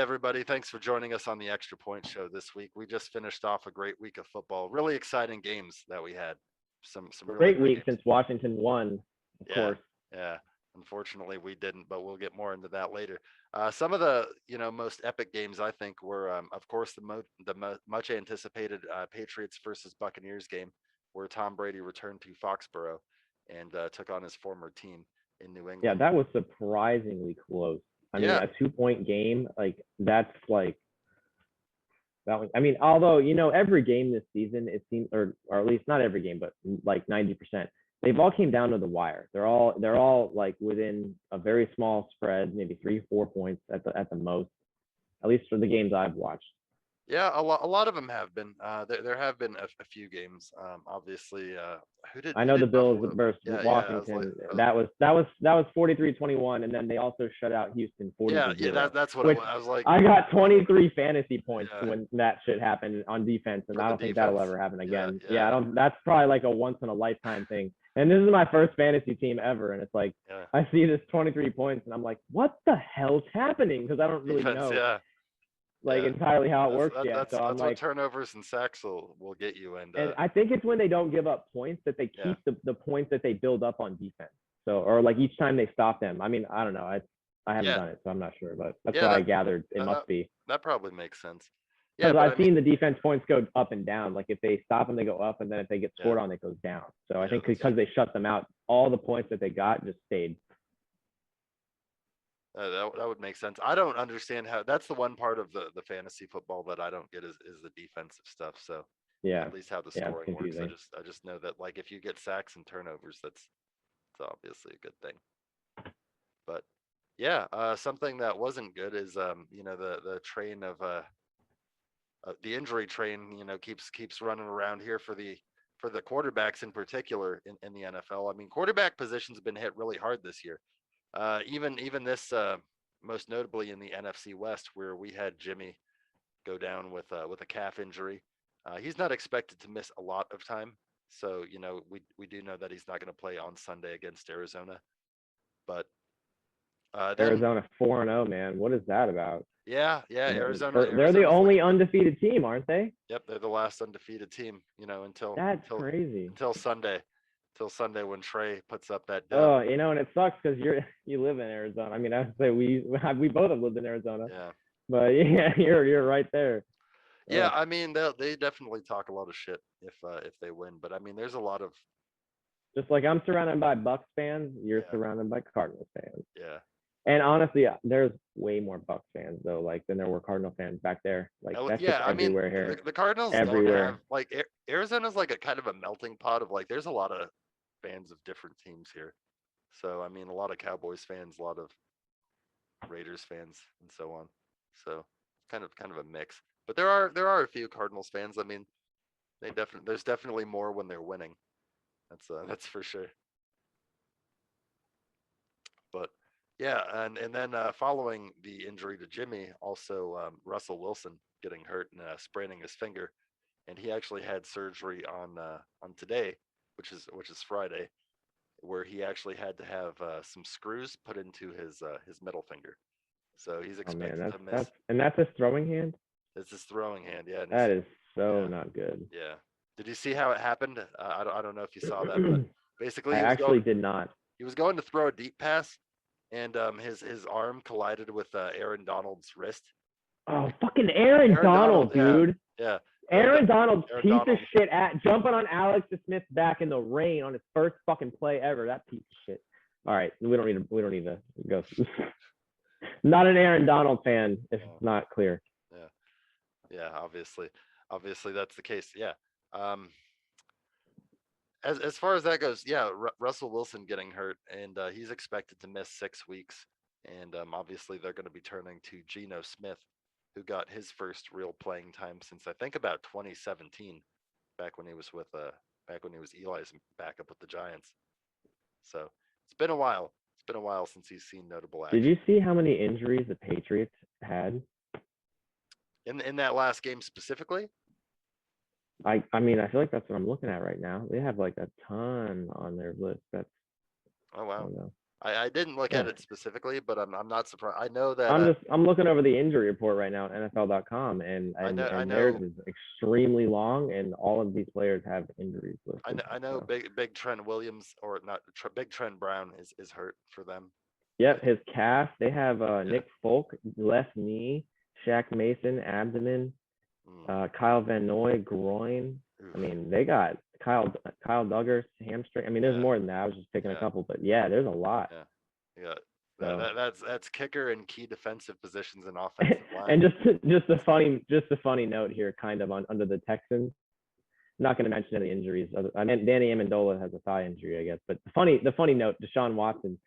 everybody. Thanks for joining us on the Extra Point Show this week. We just finished off a great week of football. Really exciting games that we had. Some really Great great week games. since Washington won, of Yeah, course. yeah. Unfortunately, we didn't, but we'll get more into that later. Some of the most epic games I think were, of course, the much anticipated Patriots versus Buccaneers game, where Tom Brady returned to Foxborough and took on his former team in New Yeah, England. that was surprisingly close. I mean, Yeah, a 2-point game, like that's like that was, I mean, although every game this season it seems, or at least not every game, but like 90%, they've all came down to the wire. They're all like within a very small spread, maybe 3-4 points at the most, at least for the games I've watched. yeah. A lot of them have been. There have been a few games. Obviously, I who know the did Bills Buffalo? versus Yeah. Washington. That was 43-21, and then they also shut out Houston Yeah. 40-0, That's what it which was. I was like, I got 23 fantasy points yeah, when that shit happened on defense, and for I the don't think that'll defense. ever happen Yeah, again. yeah, Yeah, I don't. That's probably like a once in a lifetime thing. And this is my first fantasy team ever, and it's like yeah. I see this 23 points, and I'm like, what the hell's happening? Because I don't really Defense. know Yeah, like yeah. entirely how it That's works that, yet. that's So I'm that's what like, turnovers and sacks will get you. And and I think it's when they don't give up points that they yeah, keep the points that they build up on defense. So, or like each time they stop them. I mean, I don't know. I haven't yeah, done it, so I'm not sure, but that's yeah. what I gathered it That must be. that probably makes sense. Yeah, Because but I I've mean, seen the defense points go up and down. Like if they stop them, they go up, and then if they get yeah, scored on, it goes down. So I yeah. think because they shut them out, all the points that they got just stayed. That would make sense. I don't understand how. That's the one part of the fantasy football that I don't get is the defensive stuff. So Yeah, at least how the yeah, it's scoring works. I confusing. just I just know that like if you get sacks and turnovers, that's it's obviously a good thing. But yeah, something that wasn't good is the train of the injury train keeps running around here for the quarterbacks in particular in the NFL. I mean, quarterback position's been hit really hard this year. Even this most notably in the NFC West, where we had Jimmy go down with a calf injury. He's not expected to miss a lot of time, so we do know that he's not going to play on Sunday against Arizona. But then Arizona 4-0, man. What is that about? yeah, They're the Arizona's only looking good. undefeated team, aren't they? Yep, they're the last undefeated team. Until That's crazy. until Sunday, when Trey puts up that dub. Oh, and it sucks because you live in Arizona. I mean, I would say we both have lived in Arizona, Yeah, but yeah, you're right there. yeah. I mean, they definitely talk a lot of shit if they win, but I mean, there's a lot of Just like I'm surrounded by Bucks fans, you're yeah, surrounded by Cardinals fans. yeah. And honestly, there's way more Bucks fans though, like than there were Cardinal fans back there. Like that's just Yeah, I mean, everywhere the, here, the Cardinals don't have everywhere. like Arizona's like a kind of a melting pot of like there's a lot of fans of different teams here. So I mean, a lot of Cowboys fans, a lot of Raiders fans, and so on. So kind of a mix. But there are a few Cardinals fans. I mean, there's definitely more when they're winning. That's for sure. But yeah, and then following the injury to Jimmy, also Russell Wilson getting hurt and spraining his finger, and he actually had surgery on today, which is Friday, where he actually had to have some screws put into his middle finger. So he's Oh man, expected that's to miss. that's and that's his throwing hand. It's his throwing hand, yeah, and That is so yeah, not good. yeah. Did you see how it happened? I don't know if you saw that, but basically I actually did not. he was going to throw a deep pass, and his arm collided with Aaron Donald's wrist. Oh, fucking Aaron Aaron Donald, Donald, yeah, dude. yeah. Aaron Donald's Aaron piece of Donald, shit at jumping on Alex Smith's back in the rain on his first fucking play ever. That piece of shit. All right, we don't need to go. Not an Aaron Donald fan, if it's not clear. yeah, yeah. Obviously that's the case. Yeah. Um, as far as that goes, yeah, Russell Wilson getting hurt, and he's expected to miss 6 weeks. And obviously they're going to be turning to Geno Smith, who got his first real playing time since I think about 2017, back when he was Eli's backup with the Giants. So it's been a while. It's been a while since he's seen notable Did action you see how many injuries the Patriots had? in that last game specifically. I mean, I feel like that's what I'm looking at right now. They have like a ton on their list. That's Oh I wow. don't know. I didn't look at Yeah. it specifically, but I'm not surprised. I know that I'm looking over the injury report right now on NFL.com, and I theirs know is extremely long, and all of these players have injuries listed. I know So. big Trent Williams or not big Trent Brown is hurt for them. Yep, his calf. They have Yeah. Nick Folk, left knee, Shaq Mason, abdomen, Kyle Van Noy, groin. Oof. I mean, they got Kyle Duggar, hamstring. I mean, there's more than that. I was just picking a couple, but yeah, there's a lot. Yeah. So. That's kicker and key defensive positions and offensive line. And just a funny note here, kind of under the Texans. I'm not going to mention any injuries. I mean, Danny Amendola has a thigh injury, I guess. But the funny note, Desean Watson,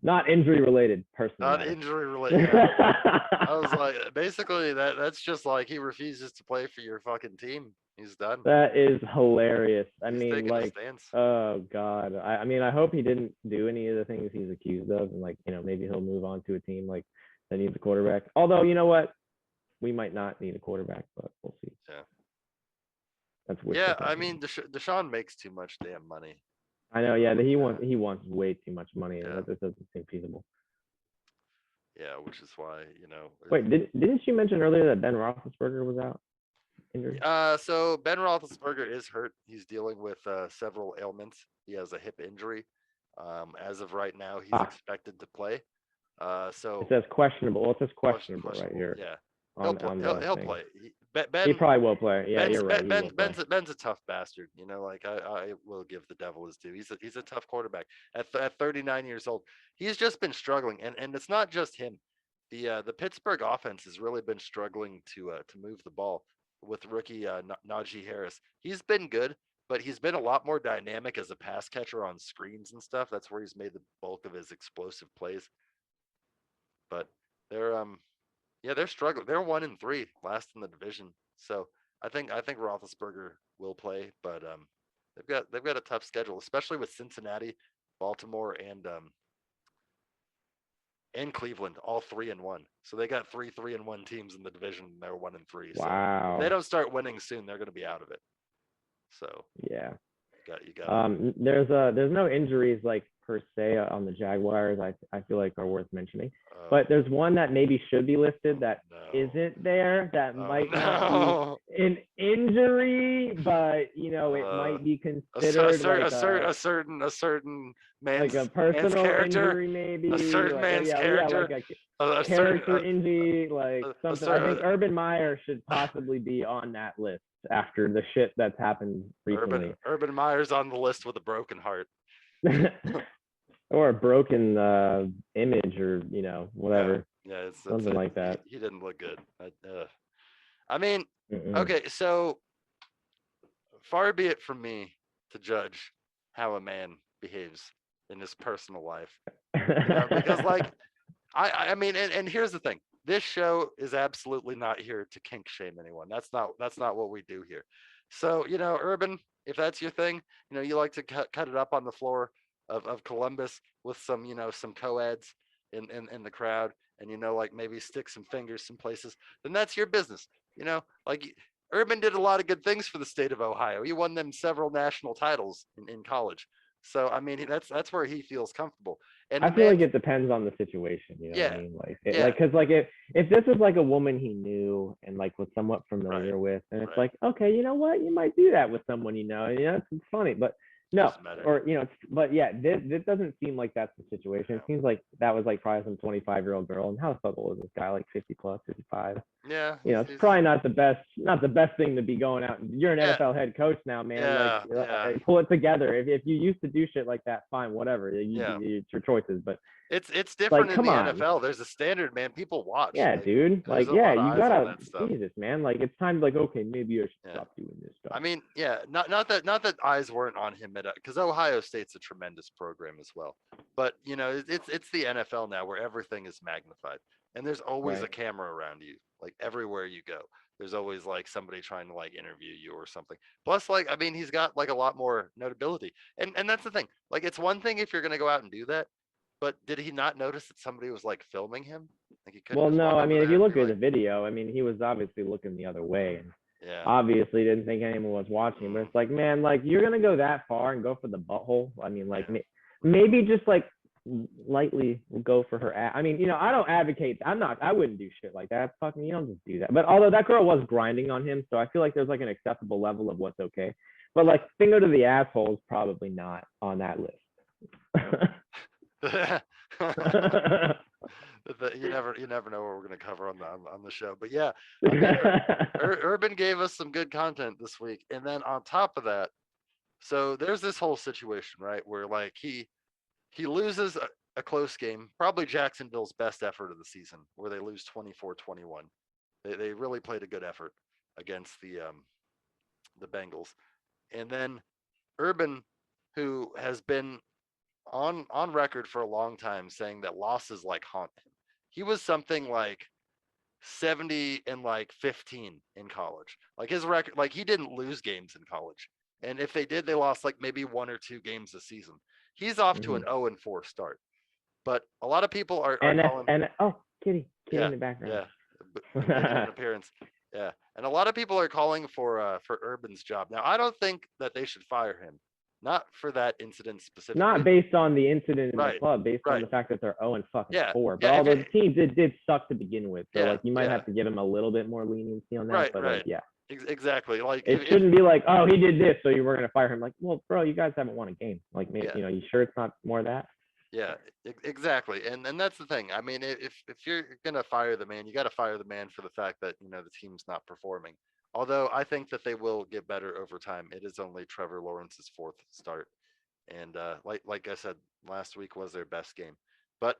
not injury related, personally. Not injury related. I was like, basically that's just like he refuses to play for your fucking team. He's done. That is hilarious. I He's mean, taking a like, stance. oh God. I mean, I hope he didn't do any of the things he's accused of, and like, maybe he'll move on to a team like that needs a quarterback. Although, you know what, we might not need a quarterback, but we'll see. Yeah. That's Yeah, I mean, Deshaun makes too much damn money. I know. Yeah, he wants way too much money, and that doesn't seem feasible. Yeah, which is why Wait, didn't you mention earlier that Ben Roethlisberger was out injured? So Ben Roethlisberger is hurt. He's dealing with several ailments. He has a hip injury. As of right now, he's expected to play. So it says questionable. Well, it says questionable right here. Yeah, he'll play. He probably will play. Yeah, you're right. Ben's a tough bastard. Like I will give the devil his due. He's a tough quarterback. At 39 years old, he's just been struggling, and it's not just him. The Pittsburgh offense has really been struggling to move the ball with rookie Najee Harris. He's been good, but he's been a lot more dynamic as a pass catcher on screens and stuff. That's where he's made the bulk of his explosive plays. But they're struggling. They're 1-3, last in the division. So I think Roethlisberger will play, but they've got a tough schedule, especially with Cincinnati, Baltimore, and Cleveland, all 3-1. So they got 3-1 teams in the division. And they're 1-3. Wow. So if they don't start winning soon, they're going to be out of it. So yeah, you got. There's no injuries like per se on the Jaguars. I feel like are worth mentioning. But there's one that maybe should be listed that isn't there. That might not be an injury, but it might be considered a certain man's, like a personal man's character, injury, maybe a certain man's character, like a character injury, like something. I think Urban Meyer should possibly be on that list after the shit that's happened recently. Urban Meyer's on the list with a broken heart. Or a broken image, or whatever. Yeah, something like that. He didn't look good. I mean, okay, so far be it from me to judge how a man behaves in his personal life, because like I mean, and here's the thing: this show is absolutely not here to kink shame anyone. That's not what we do here. So Urban, if that's your thing, you like to cut it up on the floor of Columbus with some some co-eds in the crowd, and like maybe stick some fingers some places, then that's your business. Like Urban did a lot of good things for the state of Ohio. He won them several national titles in college. So I mean, that's where he feels comfortable. And I feel like it depends on the situation. What I mean? Because if this is like a woman he knew and like was somewhat familiar with, and it's like, okay, you know what, you might do that with someone it's funny, but no, or but yeah, this doesn't seem like that's the situation. It seems like that was like probably some 25-year-old girl, and how old is this guy? Like 50 plus, 55. Yeah, it's probably not the best thing to be going out. You're an NFL head coach now, man. Pull it together. If you used to do shit like that, fine, whatever. It's your choices, but it's different in the NFL. There's a standard, man. People watch. Yeah, dude. You gotta. Jesus, man. Like it's time. Like, okay, maybe I should stop doing this stuff. I mean, not that eyes weren't on him because Ohio State's a tremendous program as well. But it's the NFL now where everything is magnified, and there's always a camera around you, like everywhere you go. There's always like somebody trying to like interview you or something. Plus, like, I mean, he's got like a lot more notability, and that's the thing. Like, it's one thing if you're gonna go out and do that. But did he not notice that somebody was like filming him? Like he couldn't. Well, no. I mean, if you look at the video, I mean, he was obviously looking the other way, and obviously didn't think anyone was watching. But it's like, man, like you're gonna go that far and go for the butthole. I mean, like maybe just like lightly go for her. I mean, I don't advocate. I wouldn't do shit like that. Fucking, you don't just do that. But although that girl was grinding on him, so I feel like there's like an acceptable level of what's okay. But like finger to the asshole is probably not on that list. You never know what we're gonna cover on the show. But yeah, I mean, Urban gave us some good content this week, and then on top of that, so there's this whole situation, right, where like he loses a close game, probably Jacksonville's best effort of the season, where they lose 24-21. They really played a good effort against the Bengals. And then Urban, who has been on record for a long time saying that losses like haunt him. He was something like 70 and like 15 in college. Like his record, like he didn't lose games in college. And if they did, they lost like maybe 1 or 2 games a season. He's off to an 0-4 start. But a lot of people are calling. And oh, kitty yeah, in the background. Yeah, making an appearance. Yeah, and a lot of people are calling for Urban's job. Now, I don't think that they should fire him, not for that incident specifically. Not based on the incident in Right, the club, based right. on the fact that they're 0-4. Yeah, But yeah, although the team did suck to begin with, so Yeah, like you might yeah. have to give him a little bit more leniency on that. Right, but right. like, yeah, Exactly. Like it shouldn't be like, oh, he did this, so you were gonna fire him. Like, well, bro, you guys haven't won a game. Like, maybe Yeah. you sure it's not more of that? Yeah, exactly. And that's the thing. I mean, if you're gonna fire the man, you got to fire the man for the fact that the team's not performing. Although I think that they will get better over time. It is only Trevor Lawrence's fourth start, and like I said, last week was their best game. But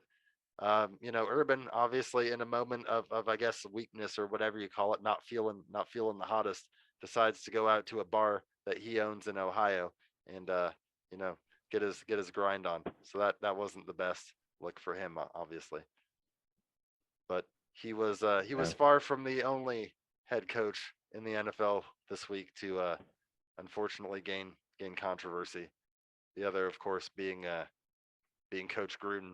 Urban obviously in a moment of I guess weakness or whatever you call it, not feeling the hottest, decides to go out to a bar that he owns in Ohio and get his grind on. So that wasn't the best look for him, obviously. But he was far from the only head coach in the NFL this week to unfortunately gain controversy. The other, of course, being Coach Gruden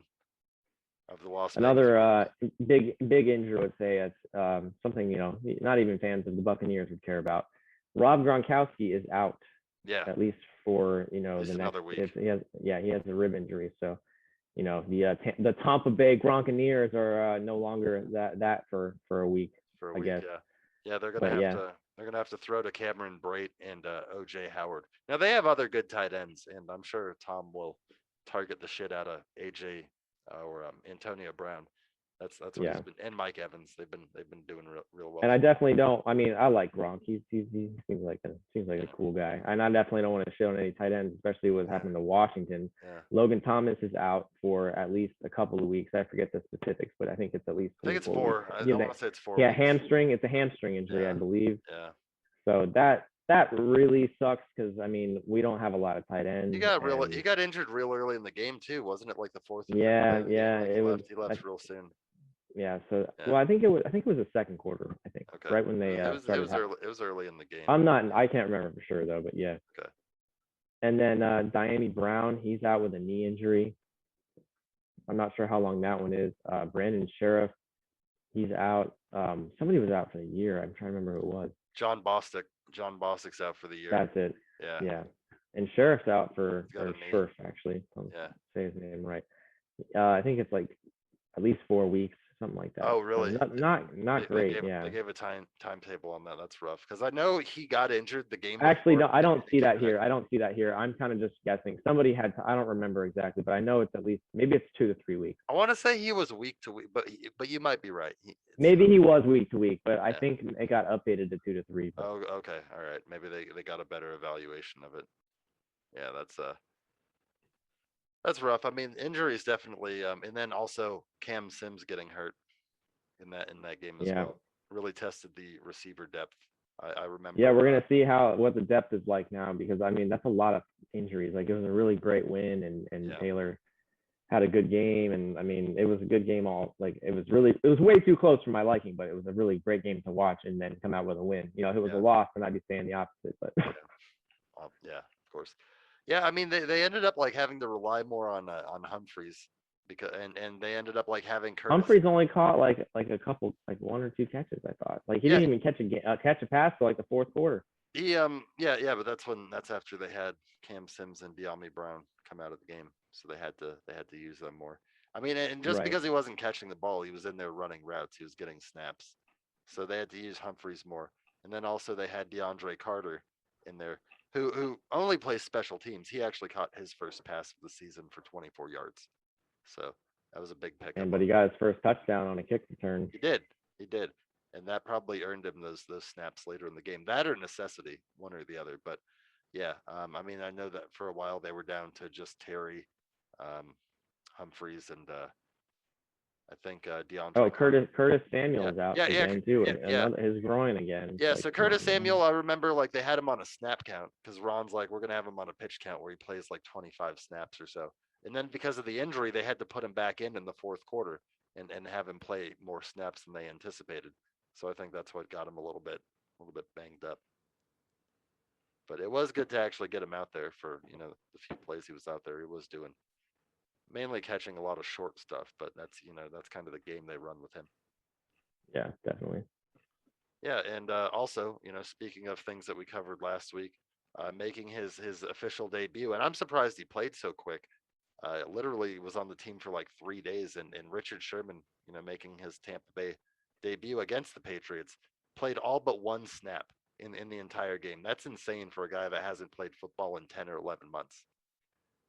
of the Las Vegas. Another big injury, I would say. It's something not even fans of the Buccaneers would care about. Rob Gronkowski is out. Yeah. At least for the another next. week. He has a rib injury, so the Tampa Bay Gronkaneers are no longer that for a week. For a week, guess. Yeah, they're gonna have to throw to Cameron Brate and OJ Howard. Now they have other good tight ends, and I'm sure Tom will target the shit out of AJ or Antonio Brown. That's what he's been, and Mike Evans. They've been doing real well. And I definitely don't. I mean, I like Gronk. He seems like a cool guy. And I definitely don't want to shit on any tight ends, especially what happened to Washington. Yeah. Logan Thomas is out for at least a couple of weeks. I forget the specifics, but I think it's at least. I think it's 4. I want to say it's 4. Yeah, weeks. hamstring. It's a hamstring injury, I believe. Yeah. So that really sucks because I mean we don't have a lot of tight ends. He got injured real early in the game too, wasn't it? Like the 4th. Yeah. He left real soon. Yeah, so well, I think it was the second quarter. I think right when they started. It was early in the game. I can't remember for sure though, but yeah. Okay. And then Diami Brown, he's out with a knee injury. I'm not sure how long that one is. Brandon Sheriff, he's out. Somebody was out for the year. I'm trying to remember who it was. John Bostic's out for the year. That's it. Yeah. Yeah. And Sheriff's out for Sheriff actually. Say his name right. I think it's like at least 4 weeks. Something like that. Oh, really? So not great. They gave a timetable on that. That's rough because I know he got injured the game. Actually, no, I don't see that here. I'm kind of just guessing. Somebody had. I don't remember exactly, but I know it's at least maybe it's 2 to 3 weeks. I want to say he was week to week, but you might be right. Maybe he was week to week, but I think it got updated to 2 to 3. But. Oh, okay, all right. Maybe they got a better evaluation of it. Yeah, that's rough. I mean, injuries definitely, and then also Cam Sims getting hurt in that game as well. Really tested the receiver depth. I remember. Yeah, we're gonna see what the depth is like now because I mean that's a lot of injuries. Like it was a really great win, and Taylor had a good game, and I mean it was a good game. It was way too close for my liking, but it was a really great game to watch, and then come out with a win. If it was a loss, then I'd be saying the opposite. But yeah, of course. Yeah, I mean they ended up like having to rely more on Humphreys because and they ended up like having Curtis. Humphreys only caught like a couple 1 or 2 catches. I thought like he didn't even catch a pass till like the 4th quarter. Yeah, but that's after they had Cam Sims and De'Ami Brown come out of the game, so they had to use them more. I mean, and just Right. because he wasn't catching the ball, he was in there running routes, he was getting snaps, so they had to use Humphreys more. And then also they had DeAndre Carter in there, who only plays special teams. He actually caught his first pass of the season for 24 yards, so that was a big pickup And but on he him. got his first touchdown on a kick return. He did, and that probably earned him those snaps later in the game. That or necessity, one or the other. But yeah, I mean, I know that for a while they were down to just Terry, um, Humphreys, and I think Oh, DeAndre Carter. Curtis Yeah, Samuel's out yeah, yeah, again too. yeah, yeah. Another his groin again. It's Yeah, like, so come Curtis on, man. Samuel, I remember like they had him on a snap count because Ron's like, we're gonna have him on a pitch count where he plays like 25 snaps or so. And then because of the injury, they had to put him back in the fourth quarter and have him play more snaps than they anticipated. So I think that's what got him a little bit banged up. But it was good to actually get him out there for the few plays he was out there. He was doing mainly catching a lot of short stuff, but that's kind of the game they run with him. Yeah, definitely. Yeah, and also, speaking of things that we covered last week, making his official debut, and I'm surprised he played so quick. Literally was on the team for like 3 days, and Richard Sherman, making his Tampa Bay debut against the Patriots, played all but one snap in the entire game. That's insane for a guy that hasn't played football in 10 or 11 months.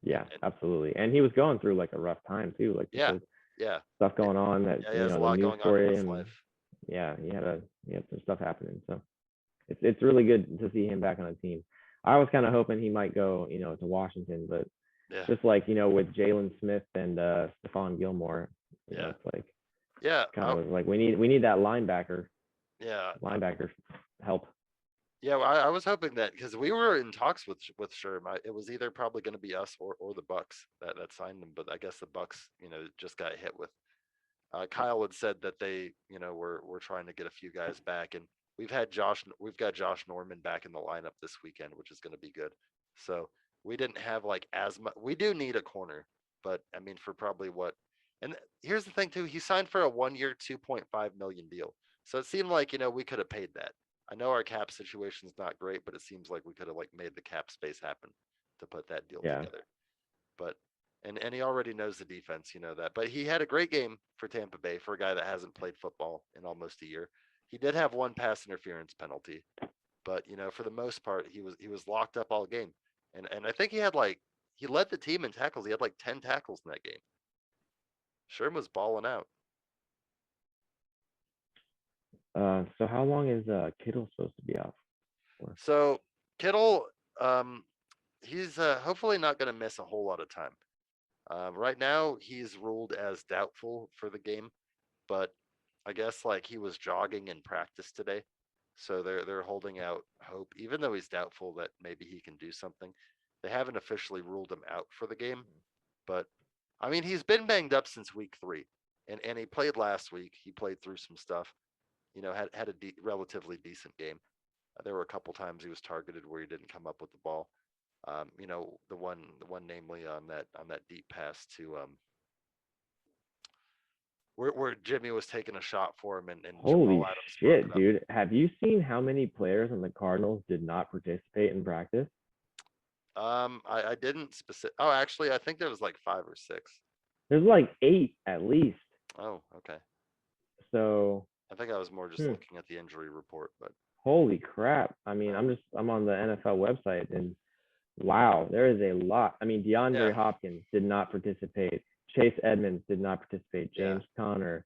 Yeah, And absolutely. And he was going through like a rough time too, like yeah, because yeah, stuff going on that yeah, he has a the lot news going on in story his and life. yeah, he had some stuff happening. So it's really good to see him back on the team. I was kind of hoping he might go, to Washington, but Yeah, just like, with Jalen Smith and Stephon Gilmore, yeah, it's like yeah. kind of like we need that Yeah, linebacker help. yeah. Well, I was hoping that because we were in talks with Sherm. It was either probably going to be us or the Bucks that signed him, but I guess the Bucks, just got hit with. Kyle had said that they, were trying to get a few guys back, and we've got Josh Norman back in the lineup this weekend, which is going to be good. So we didn't have like as much. We do need a corner, but I mean for probably what. And here's the thing too, he signed for a 1 year, 2.5 million deal. So it seemed like we could have paid that. I know our cap situation is not great, but it seems like we could have like made the cap space happen to put that deal Yeah. together. But and he already knows the defense, that. But he had a great game for Tampa Bay for a guy that hasn't played football in almost a year. He did have one pass interference penalty, but for the most part, he was locked up all game. And I think he led the team in tackles. He had like 10 tackles in that game. Sherm was balling out. So how long is Kittle supposed to be out for? So Kittle, um, he's hopefully not going to miss a whole lot of time. Right now, he's ruled as doubtful for the game, but I guess like he was jogging in practice today, so they're holding out hope, even though he's doubtful that maybe he can do something. They haven't officially ruled him out for the game, but I mean he's been banged up since week 3, and he played last week. He played through some stuff, had a relatively decent game. There were a couple times he was targeted where he didn't come up with the ball. The one namely on that deep pass to where Jimmy was taking a shot for him and Jamal Holy Adams broke it shit, up. dude. Have you seen how many players on the Cardinals did not participate in practice? I didn't specific. Oh, actually, I think there was like 5 or 6. There's like 8 at least. Oh, okay. So, I think I was more just hmm, looking at the injury report, but holy crap. I mean, uh, I'm on the NFL website and wow, there is a lot. I mean, yeah, DeAndre Hopkins did not participate. Chase Edmonds did not participate. yeah. James Conner,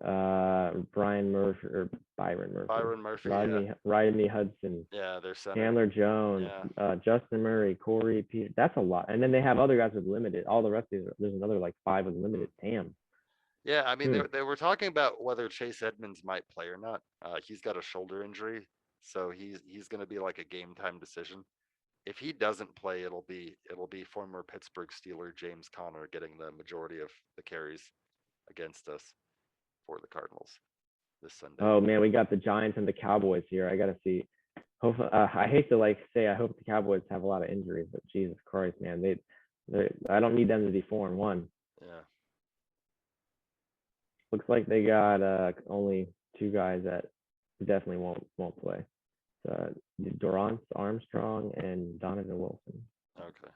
Brian Murphy or Byron Murphy, Byron Murphy, yeah, Rodney Hudson, yeah. Their center, Chandler Jones, yeah, Justin Murray, Corey Peter. That's a lot. And then they have other guys with limited. All the rest of these, there's another like 5 with mm. limited. Damn. Yeah. I mean, Hmm. they were talking about whether Chase Edmonds might play or not. He's got a shoulder injury, so he's going to be like a game time decision. If he doesn't play, it'll be former Pittsburgh Steeler James Conner getting the majority of the carries against us for the Cardinals this Sunday. Oh man, we got the Giants and the Cowboys here. I gotta see. Hopefully, I hate to like say I hope the Cowboys have a lot of injuries, but Jesus Christ, man, I don't need them to be 4-1. Yeah. Looks like they got only 2 guys that definitely won't play. Dorrance Armstrong and Donovan Wilson. Okay.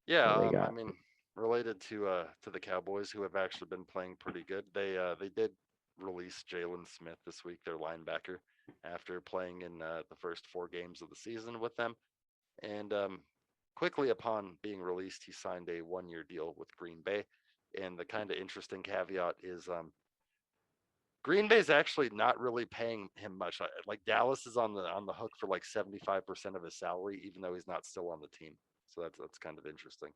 Yeah, So they I got mean, related to the Cowboys, who have actually been playing pretty good. They did release Jalen Smith this week, their linebacker, after playing in the first 4 games of the season with them. And quickly upon being released, he signed a 1-year deal with Green Bay. And the kind of interesting caveat is Green Bay's actually not really paying him much. Like Dallas is on the hook for like 75% of his salary, even though he's not still on the team. So that's kind of interesting.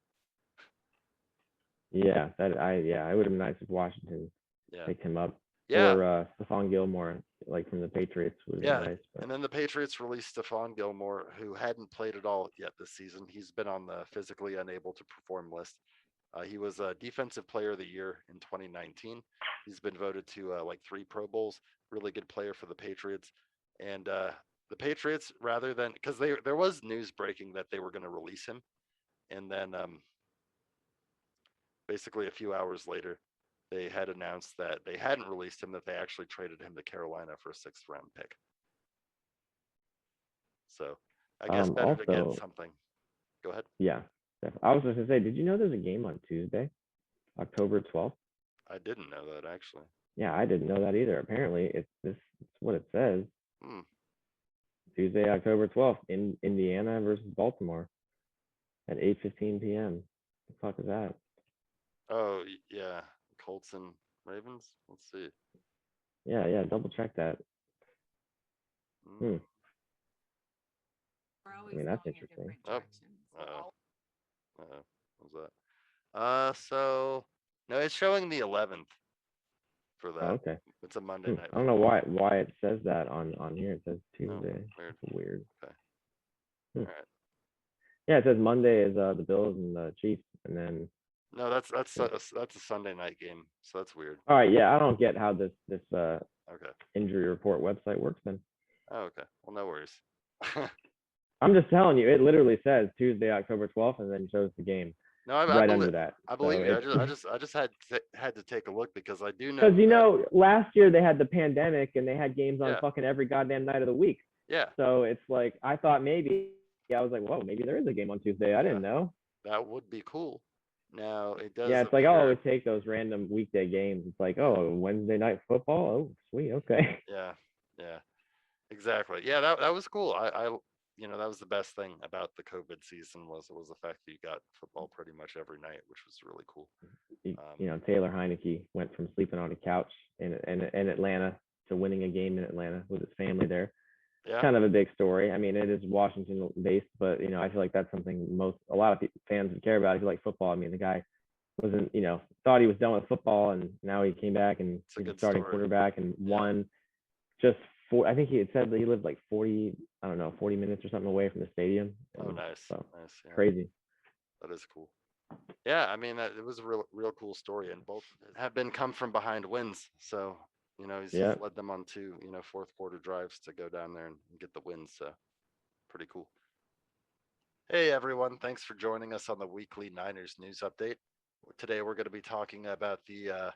yeah, it would have been nice if Washington Yeah. picked him up. Yeah. Or Stephon Gilmore, like from the Patriots, would have been nice. But And then the Patriots released Stephon Gilmore, who hadn't played at all yet this season. He's been on the physically unable to perform list. He was a defensive player of the year in 2019. He's been voted to like 3 Pro Bowls. Really good player for the Patriots. And the Patriots, rather than, because there was news breaking that they were going to release him, and then basically a few hours later, they had announced that they hadn't released him, that they actually traded him to Carolina for a 6th-round pick. So I guess better to get something. Go ahead. Yeah. I was just going to say, did you know there's a game on Tuesday, October 12th? I didn't know that, actually. Yeah, I didn't know that either. Apparently, it's what it says. Tuesday, October 12th, in Indiana versus Baltimore at 8:15 p.m. What the fuck is that? Oh, yeah. Colts and Ravens? Let's see. Yeah, double check that. I mean, that's interesting. What was that? So no, it's showing the 11th for that. Oh, okay. It's a Monday night. I don't know why it says that on here. It says Tuesday. Weird. That's weird. Okay. All right. Yeah, it says Monday is the Bills and the Chiefs, and then no, that's a Sunday night game, so that's weird. All right, yeah, I don't get how this okay injury report website works then. Oh, okay. Well, no worries. I'm just telling you, it literally says Tuesday, October 12th, and then shows the game. No, I under that. I believe you. I just had to take a look because I do know. Because you know, last year they had the pandemic and they had games on fucking every goddamn night of the week. Yeah. So it's like I thought maybe I was like, whoa, maybe there is a game on Tuesday. I didn't know. That would be cool. Now it does. Yeah, it's like I'll always take those random weekday games. It's like, oh, Wednesday night football. Oh, sweet, okay. Yeah, exactly. Yeah, that was cool. I that was the best thing about the COVID season was the fact that you got football pretty much every night, which was really cool. Taylor Heineke went from sleeping on a couch in Atlanta to winning a game in Atlanta with his family there. Yeah. Kind of a big story. I mean, it is Washington based, but I feel like that's something a lot of fans would care about. If you like football, I mean, the guy wasn't, thought he was done with football, and now he came back and he's a starting quarterback and won just I think he had said that he lived like 40 minutes or something away from the stadium. Oh, nice. So nice. Yeah. Crazy. That is cool. Yeah, I mean, it was a real cool story, and both have been come from behind wins. So, he's led them on 2, fourth quarter drives to go down there and get the wins. So pretty cool. Hey, everyone. Thanks for joining us on the weekly Niners news update. Today, we're going to be talking about the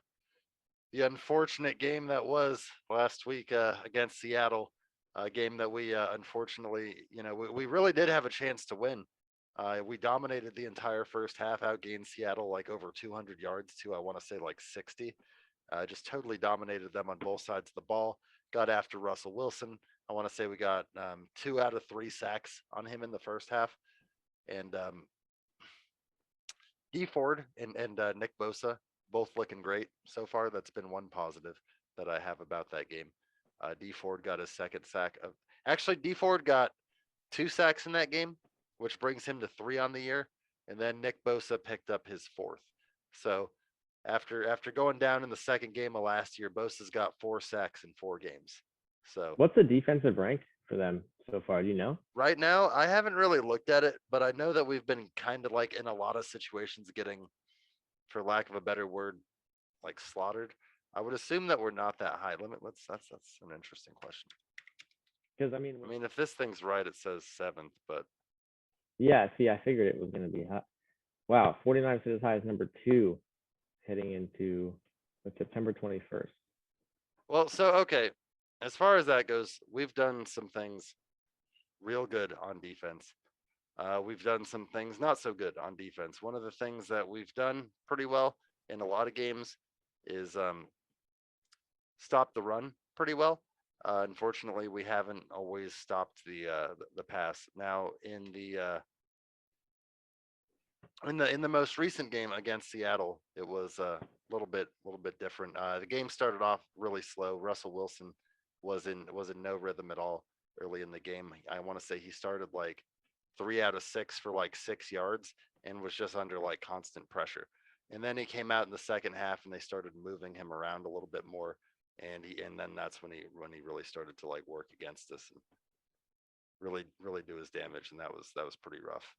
unfortunate game that was last week against Seattle, a game that we unfortunately, we really did have a chance to win. We dominated the entire first half, outgained Seattle like over 200 yards to, I want to say, like 60. Just totally dominated them on both sides of the ball. Got after Russell Wilson. I want to say we got 2 out of 3 sacks on him in the first half. And D Ford and Nick Bosa, both looking great so far. That's been one positive that I have about that game. D Ford got his 2nd sack. Actually, D Ford got 2 sacks in that game, which brings him to 3 on the year. And then Nick Bosa picked up his 4th. So after going down in the 2nd game of last year, Bosa's got 4 sacks in 4 games. So what's the defensive rank for them so far? Do you know? Right now, I haven't really looked at it, but I know that we've been kind of like in a lot of situations getting, for lack of a better word, like slaughtered. I would assume that we're not that high. That's an interesting question. Because I mean, if this thing's right, it says 7th, but yeah. See, I figured it was going to be hot. Wow, 49 is as high as number 2, heading into September 21st. Well, so okay, as far as that goes, we've done some things real good on defense. We've done some things not so good on defense. One of the things that we've done pretty well in a lot of games is stop the run pretty well. Unfortunately, we haven't always stopped the pass. Now in the most recent game against Seattle, it was a little bit different. The game started off really slow. Russell Wilson was in no rhythm at all early in the game. I want to say he started like 3 out of 6 for like 6 yards and was just under like constant pressure. And then he came out in the second half and they started moving him around a little bit more. And then that's when he really started to like work against us and really do his damage. And that was pretty rough.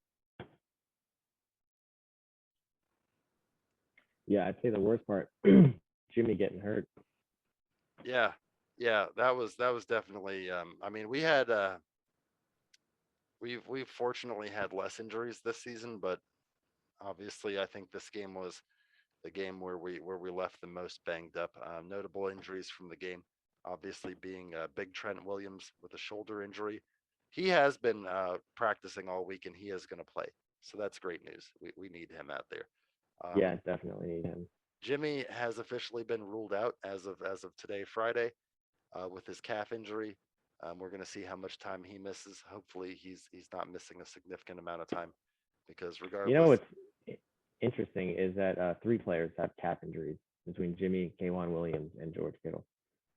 Yeah, I'd say the worst part, Jimmy getting hurt. Yeah, yeah, that was definitely. I mean, we've fortunately had less injuries this season, but obviously, I think this game was the game where we left the most banged up. Notable injuries from the game, obviously being Big Trent Williams with a shoulder injury. He has been practicing all week and he is going to play, so that's great news. We need him out there. Yeah, Um, definitely need him. Jimmy has officially been ruled out as of today, Friday, with his calf injury. We're going to see how much time he misses. Hopefully, he's not missing a significant amount of time, because You know regardless, what's interesting is that three players have calf injuries between Jimmy, Kwan Williams, and George Kittle.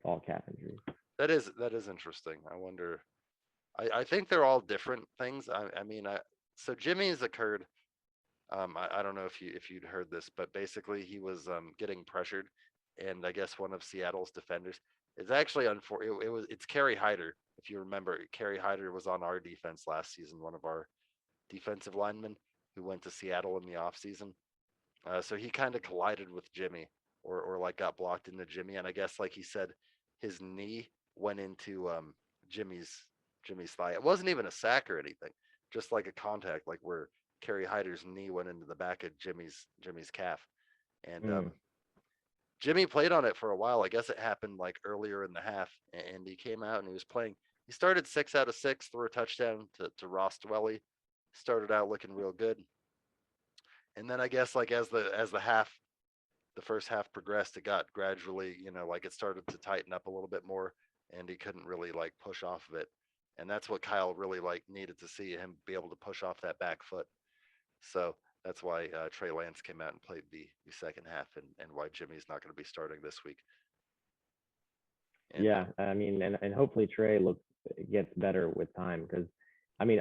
All calf injuries. that is interesting. I wonder. I think they're all different things. I mean, so Jimmy's occurred. I don't know if you'd heard this, but basically he was getting pressured, and I guess one of Seattle's defenders. It's actually it's Kerry Hyder. If you remember, Kerry Hyder was on our defense last season, one of our defensive linemen who went to Seattle in the offseason. So he kind of collided with Jimmy, or like got blocked into Jimmy, and I guess like he said, his knee went into Jimmy's Jimmy's thigh. It wasn't even a sack or anything, just like a contact, like where Kerry Hyder's knee went into the back of Jimmy's calf, and Mm. Jimmy played on it for a while. I guess it happened like earlier in the half, and he came out and he was playing. He started 6 out of 6, threw a touchdown to Ross Dwelly. Started out looking real good, and then I guess like the first half progressed, it got gradually, like it started to tighten up a little bit more, and he couldn't really like push off of it. And that's what Kyle really like needed to see him be able to push off that back foot. So that's why Trey Lance came out and played the second half, and why Jimmy's not going to be starting this week. And Yeah, I mean, and hopefully Trey gets better with time because, I mean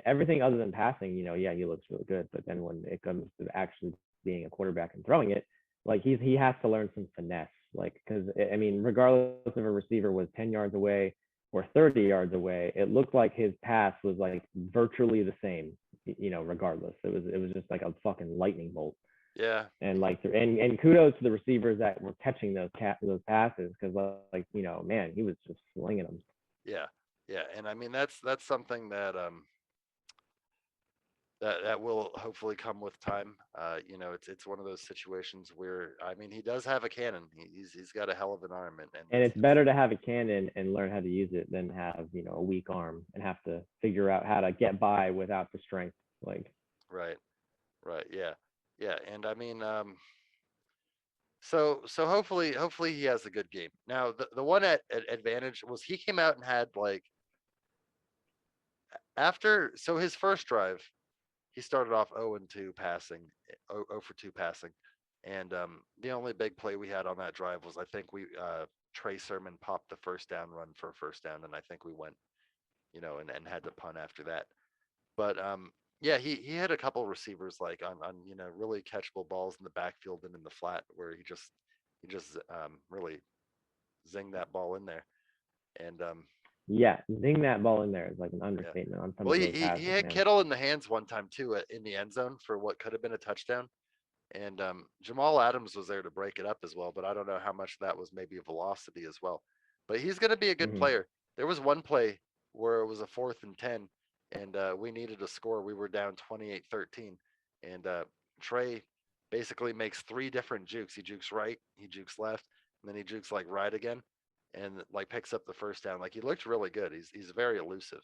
everything other than passing, yeah, he looks really good. But then when it comes to actually being a quarterback and throwing it, like he has to learn some finesse. Like because I mean, regardless if a receiver was 10 yards away or 30 yards away, it looked like his pass was like virtually the same. Regardless, it was just like a fucking lightning bolt. yeah, And like and kudos to the receivers that were catching those passes because like man, he was just slinging them. yeah, yeah, and I mean that's something that will hopefully come with time. It's one of those situations where I mean he does have a cannon. He's got a hell of an arm, and And it's better to have a cannon and learn how to use it than have a weak arm and have to figure out how to get by without the strength. Like right, right, yeah, yeah, and I mean so hopefully he has a good game. Now the one at advantage was he came out and had like after so his first drive he started off 0 and 2 passing, 0 for 2 passing, and the only big play we had on that drive was I think we Trey Sermon popped the first down run for a first down, and I think we went and had to punt after that. But yeah, he had a couple receivers like on really catchable balls in the backfield and in the flat where he just really zinged that ball in there, and yeah, zing that ball in there is like an yeah. understatement on some Well, of he, those he he passes, had man. Kittle in the hands one time too in the end zone for what could have been a touchdown. And Jamal Adams was there to break it up as well, but I don't know how much that was maybe velocity as well. But he's going to be a good Hmm. player. There was one play where it was a 4th and 10, and we needed a score. We were down 28-13, and Trey basically makes 3 different jukes. He jukes right, he jukes left, and then he jukes like right again, and like picks up the first down. Like he looked really good. He's very elusive.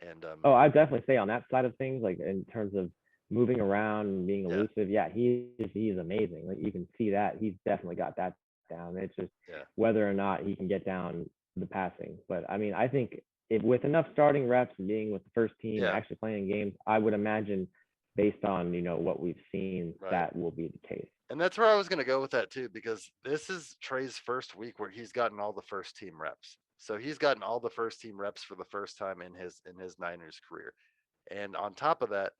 And Oh, I definitely say on that side of things, like in terms of moving around and being yeah, elusive, yeah, he's amazing. Like you can see that he's definitely got that down. It's just yeah, whether or not he can get down the passing. But I mean, I think if with enough starting reps and being with the first team, yeah, actually playing games, I would imagine based on what we've seen, right. that will be the case. And that's where I was going to go with that too, because this is Trey's first week where he's gotten all the first team reps. So he's gotten all the first team reps for the first time in his Niners career. And on top of that,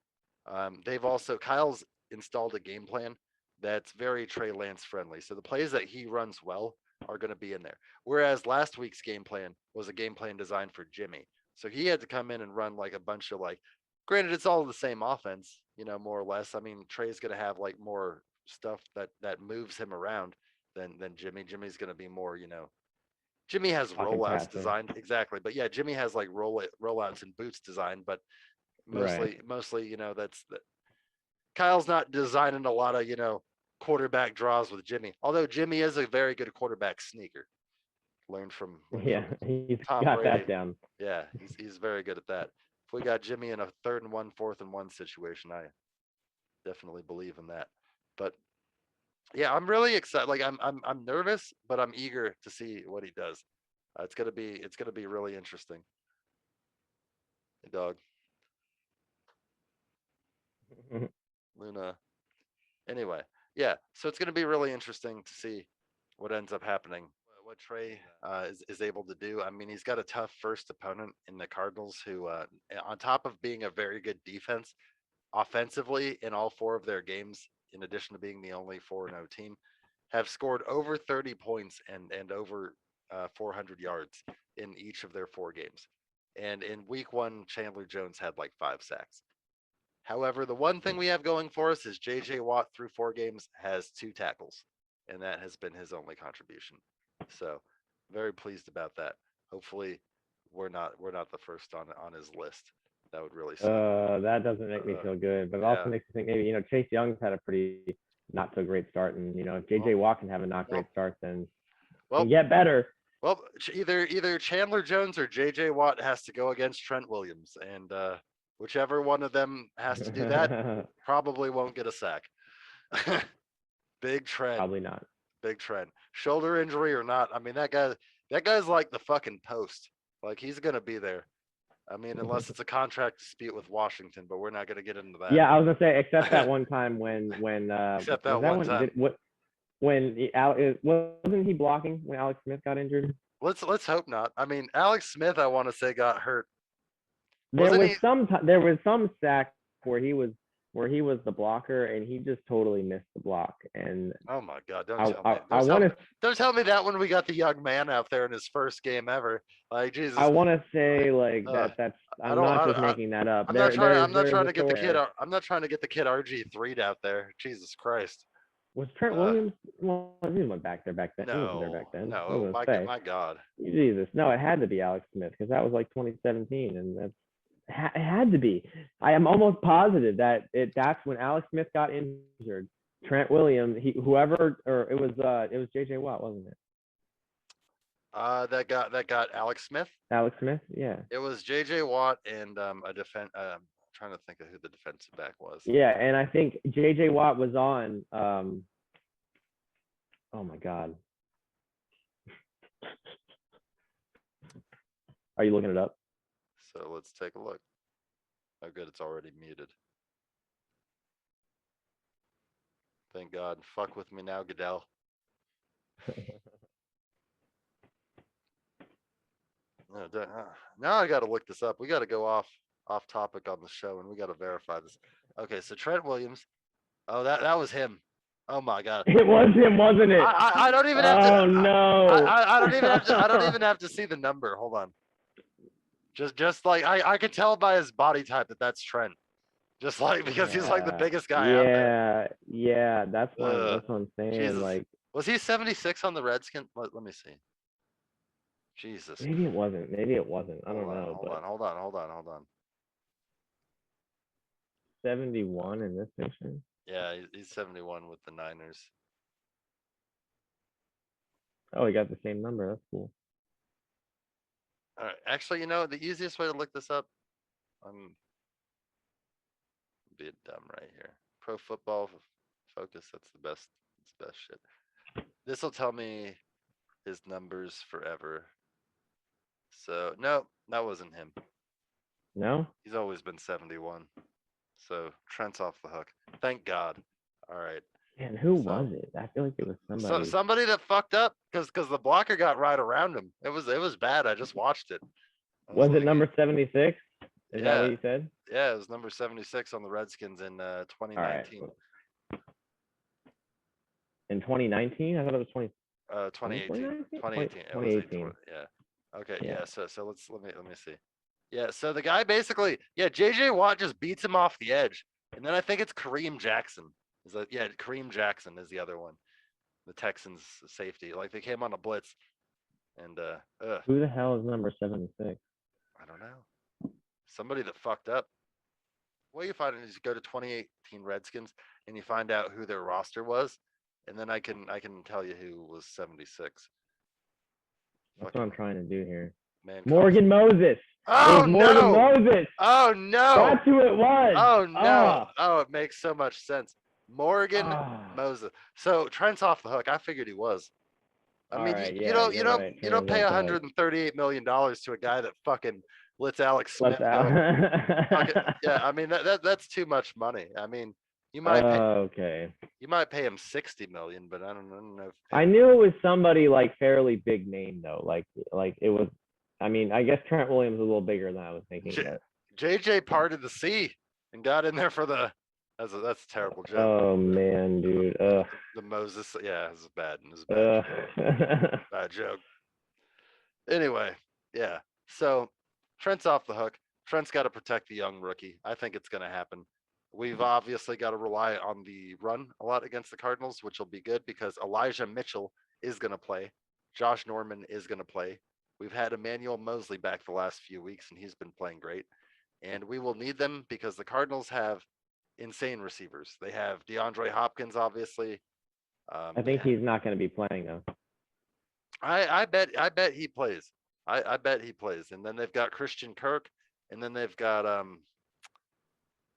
they've also Kyle's installed a game plan that's very Trey Lance friendly. So the plays that he runs well are going to be in there. Whereas last week's game plan was a game plan designed for Jimmy. So he had to come in and run like a bunch of like, granted, it's all the same offense, more or less. I mean, Trey's going to have like more stuff that moves him around than Jimmy. Jimmy's going to be more, Jimmy has Pocket rollouts passer. designed exactly, but yeah, Jimmy has like rollouts and boots designed, but Right. mostly, that's that. Kyle's not designing a lot of quarterback draws with Jimmy. Although Jimmy is a very good quarterback sneaker. Learned Yeah, from he's Tom got Brady. that down. Yeah, he's very good at that. If we got Jimmy in a 3rd and 1, 4th and 1 situation, I definitely believe in that. But yeah, I'm really excited. Like I'm nervous, but I'm eager to see what he does. It's gonna be really interesting. Hey, dog, Luna. Anyway, yeah. So it's gonna be really interesting to see what ends up happening. What Trey is able to do. I mean, he's got a tough first opponent in the Cardinals, who, on top of being a very good defense, offensively in all 4 of their games, in addition to being the only 4-0 team, have scored over 30 points and over 400 yards in each of their 4 games. And in week 1, Chandler Jones had like 5 sacks. However, the one thing we have going for us is JJ Watt through 4 games has 2 tackles, and that has been his only contribution. So, very pleased about that. Hopefully, we're not the first on his list. That would really suck. That doesn't make me feel good, but it also Yeah. makes me think maybe Chase Young's had a pretty not so great start, and if Well, JJ Watt can have a not great well, start, then can well, get better. well. Either Chandler Jones or JJ Watt has to go against Trent Williams, and whichever one of them has to do that probably won't get a sack. Big Trent, Probably not. big Trent. Shoulder injury or not, I mean that guy's like the fucking post. Like he's gonna be there. I mean, unless it's a contract dispute with Washington, but we're not gonna get into that. Yeah, I was gonna say, except that one time when Except was that that one when time. wasn't he blocking when Alex Smith got injured? Let's hope not. I mean, Alex Smith, I want to say, got hurt. There Wasn't was he? some sack where he was the blocker and he just totally missed the block. And Oh my God! Don't I tell me. I, I want to Don't tell me that when we got the young man out there in his first game ever. Like I Jesus. want to I, say like uh, that's I I'm don't. not just making that up. I'm not trying. I'm not There's trying a to get the story kid. there. I'm not trying to get the kid RG3'd out there. Jesus Christ. Was Trent Uh, Williams? Well, he went back there back then. He wasn't there back no, then. I no. was gonna say My God. Jesus. No, it had to be Alex Smith because that was like 2017, and it had to be. I am almost positive that's when Alex Smith got injured. Trent Williams, whoever, or it was JJ Watt, wasn't it? That got Alex Smith. Alex Smith, yeah. It was J.J. Watt and a defense. Trying to think of who the defensive back was. Yeah, and I think JJ Watt was on oh my God. Are you looking it up? So let's take a look. Oh, good. It's already muted. Thank God. Fuck with me now, Goodell. Now I got to look this up. We got to go off topic on the show, and we got to verify this. Okay, so Trent Williams. Oh, that was him. Oh my God. It was him, wasn't it? I don't even have to. Oh no. I don't even have to. I don't even have to see the number. Hold on. Just like I could tell by his body type that that's Trent. Just like because he's like the biggest guy out there. Yeah, that's what I'm saying. Jesus. Like, Was he 76 on the Redskins? Let me see. Jesus. maybe it wasn't. Maybe it wasn't. I don't know. Hold on. 71 in this picture. Yeah, he's 71 with the Niners. Oh, he got the same number. That's cool. All right. Actually, the easiest way to look this up I'm being dumb right here. Pro Football Focus. That's the best. It's the best shit. This will tell me his numbers forever. So no, that wasn't him. No? He's always been 71. So Trent's off the hook. Thank God. All right. Man, who So, was it? I feel like it was so somebody. somebody that fucked up because the blocker got right around him. It was bad. I just watched it. I was Was it like, number 76? Is that yeah, what you said? yeah, it was number 76 on the Redskins in All right. 2019. In 2019? I thought it was 2018. 2019? 2018. It was 2018. yeah. Okay, Yeah. yeah. So let me see. Yeah, so the guy basically, yeah, JJ Watt just beats him off the edge. And then I think it's Kareem Jackson. Kareem Jackson is the other one. The Texans safety. Like they came on a blitz and Who the hell is number 76? I don't know. Somebody that fucked up. What you find is you go to 2018 Redskins and you find out who their roster was, and then I can tell you who was 76. That's what Fucking I'm trying to do here. man. Morgan Moses. Oh It was Morgan no! Moses. Oh no! That's who it was. Oh no! Oh, it makes so much sense. Morgan Moses. So Trent's off the hook. I figured he was. I All mean, right, yeah, you're right. you don't pay $138 $138 million to a guy that fucking lets Alex Smith What's go. out? Yeah, I mean that's too much money. I mean, Okay. you might pay him 60 million, but I don't know. I knew it was somebody like fairly big name though. Like it was. I mean, I guess Trent Williams was a little bigger than I was thinking. But JJ parted the sea and got in there for the. That's a terrible joke. Oh man, dude. The Moses, yeah, it's bad. It was bad. Bad joke. Anyway, yeah. So Trent's off the hook. Trent's got to protect the young rookie. I think it's going to happen. We've obviously got to rely on the run a lot against the Cardinals, which will be good because Elijah Mitchell is going to play. Josh Norman is going to play. We've had Emmanuel Mosley back the last few weeks, and he's been playing great. And we will need them because the Cardinals have insane receivers. They have DeAndre Hopkins, obviously. I think he's not going to be playing though. I bet he plays. I bet he plays. And then they've got Christian Kirk, and then they've got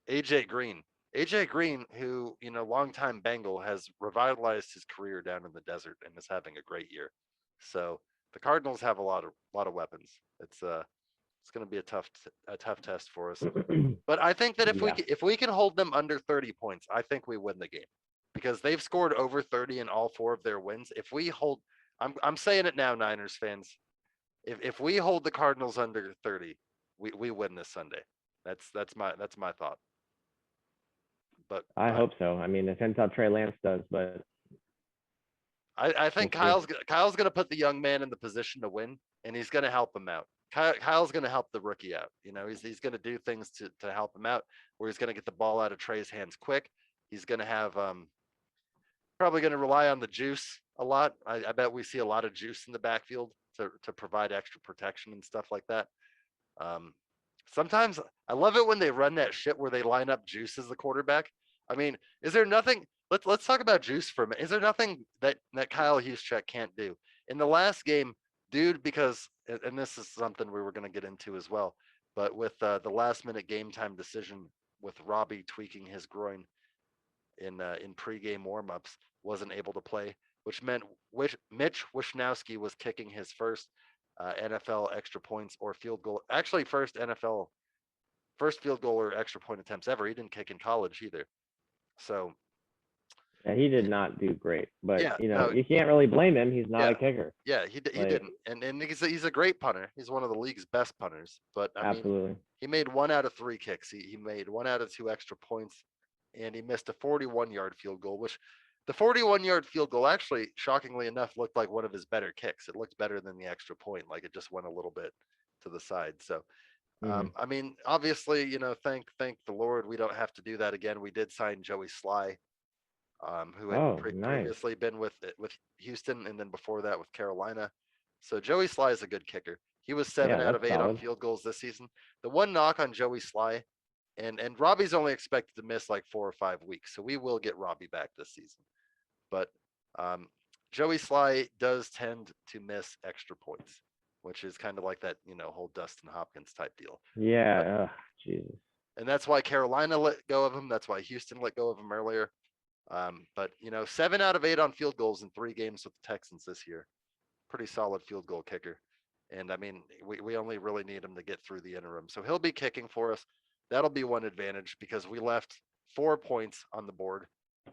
AJ Green. AJ Green, who, longtime Bengal, has revitalized his career down in the desert and is having a great year. So the Cardinals have a lot of weapons. It's going to be a tough test for us. But I think that if we can hold them under 30 points, I think we win the game because they've scored over 30 in all 4 of their wins. If we hold, I'm saying it now, Niners fans. If we hold the Cardinals under 30, we win this Sunday. That's my thought. But I hope so. I mean, it depends how Trey Lance does, but I think Kyle's going to put the young man in the position to win, and he's going to help him out. Kyle's going to help the rookie out. He's going to do things to help him out, where he's going to get the ball out of Trey's hands quick. He's going to have probably going to rely on the juice a lot. I bet we see a lot of juice in the backfield to provide extra protection and stuff like that. Sometimes I love it when they run that shit where they line up Juice as the quarterback. I mean, is there nothing? Let's talk about Juice for a minute. Is there nothing that Kyle Juszczyk can't do in the last game, dude? Because and this is something we were going to get into as well. But with the last minute game time decision with Robbie tweaking his groin in pregame warmups, wasn't able to play, which meant Mitch Wishnowsky was kicking his first NFL extra points or field goal. Actually, first field goal or extra point attempts ever. He didn't kick in college either. So yeah, he did not do great. But yeah, you can't really blame him. He's not a kicker. Yeah, he didn't. And he's a great punter. He's one of the league's best punters. But I mean, he made 1 out of 3 kicks. He made 1 out of 2 extra points, and he missed a 41-yard field goal, which the 41-yard field goal actually, shockingly enough, looked like one of his better kicks. It looked better than the extra point. Like it just went a little bit to the side. So, I mean, obviously, thank the Lord, we don't have to do that again. We did sign Joey Sly, who had previously been with Houston, and then before that with Carolina. So Joey Sly is a good kicker. He was 7 out of 8 on field goals this season. The one knock on Joey Sly, and Robbie's only expected to miss like 4 or 5 weeks, so we will get Robbie back this season. But Joey Sly does tend to miss extra points which is kind of like that, whole Dustin Hopkins type deal. Yeah. Jesus. And that's why Carolina let go of him. That's why Houston let go of him earlier. But 7 out of 8 on field goals in 3 games with the Texans this year. Pretty solid field goal kicker. And I mean, we only really need him to get through the interim. So he'll be kicking for us. That'll be one advantage because we left 4 points on the board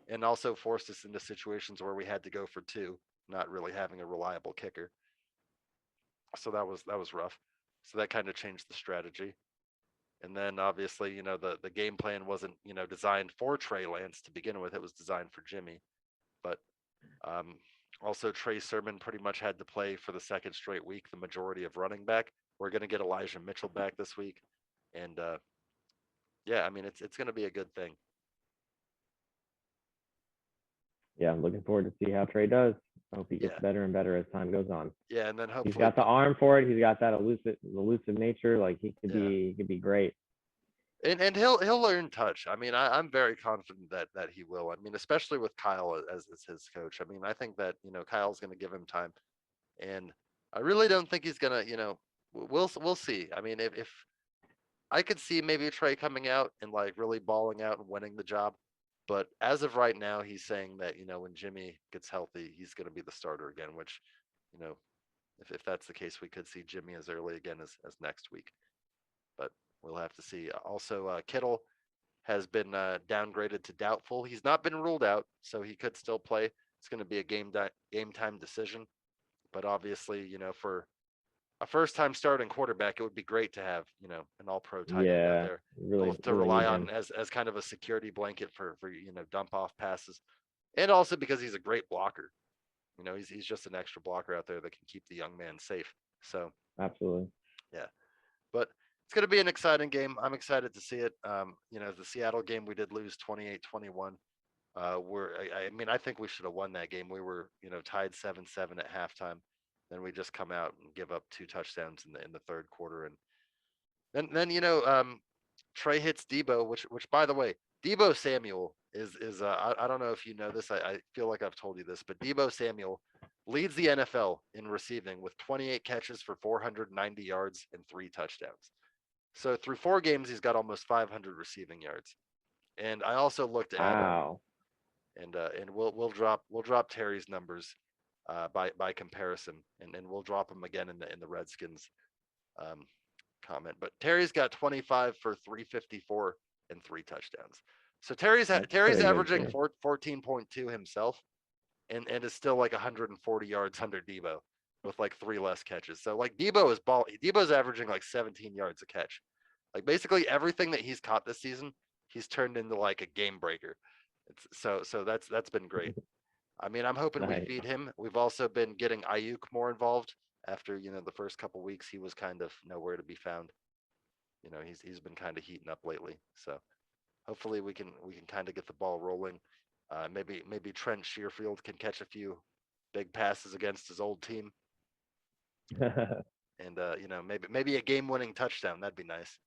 and also forced us into situations where we had to go for 2, not really having a reliable kicker. So that was rough. So that kind of changed the strategy. And then obviously, the game plan wasn't, designed for Trey Lance to begin with. It was designed for Jimmy. But also Trey Sermon pretty much had to play for the second straight week, the majority of running back. We're going to get Elijah Mitchell back this week. And yeah, I mean, it's going to be a good thing. Yeah, I'm looking forward to see how Trey does. I hope he gets Yeah. better and better as time goes on. Yeah, and then hopefully He's got the arm for it. He's got that elusive nature. Like he could be great. and he'll earn touch. I mean, I'm very confident that he will. I mean, especially with Kyle as his coach. I mean, I think that Kyle's going to give him time, and I really don't think he's gonna. We'll see. I mean, if I could see maybe Trey coming out and like really balling out and winning the job, but as of right now, he's saying that when Jimmy gets healthy, he's going to be the starter again. Which, you know, if that's the case, we could see Jimmy as early again as next week. But we'll have to see. Also, Kittle has been downgraded to doubtful. He's not been ruled out, so he could still play. It's going to be a game time decision. But obviously, for a first time starting quarterback, it would be great to have, an all pro tight end out there. Really, Both to really rely need on him. as kind of a security blanket for dump off passes. And also because he's a great blocker. He's just an extra blocker out there that can keep the young man safe. So Absolutely. yeah. But it's going to be an exciting game. I'm excited to see it. The Seattle game, we did lose 28-21. I mean, I think we should have won that game. We were, tied 7-7 at halftime. Then we just come out and give up 2 touchdowns in the third quarter. And then Trey hits Debo, which by the way, Debo Samuel is I don't know if you know this. I feel like I've told you this, but Debo Samuel leads the NFL in receiving with 28 catches for 490 yards and 3 touchdowns. So through 4 games, he's got almost 500 receiving yards. And I also looked at Wow. and we'll drop Terry's numbers by comparison, and we'll drop them again in the Redskins comment. But Terry's got 25 for 354 and 3 touchdowns. So Terry's averaging 14.2 himself, and is still like 140 yards under Debo with like 3 less catches. So like Debo's averaging like 17 yards a catch. Like basically everything that he's caught this season, he's turned into like a game breaker. So that's been great. I mean, I'm hoping we feed him. We've also been getting Ayuk more involved after, the first couple weeks he was kind of nowhere to be found. He's been kind of heating up lately. So hopefully we can kind of get the ball rolling. Maybe Trent Shearfield can catch a few big passes against his old team. And maybe a game-winning touchdown. That'd be nice.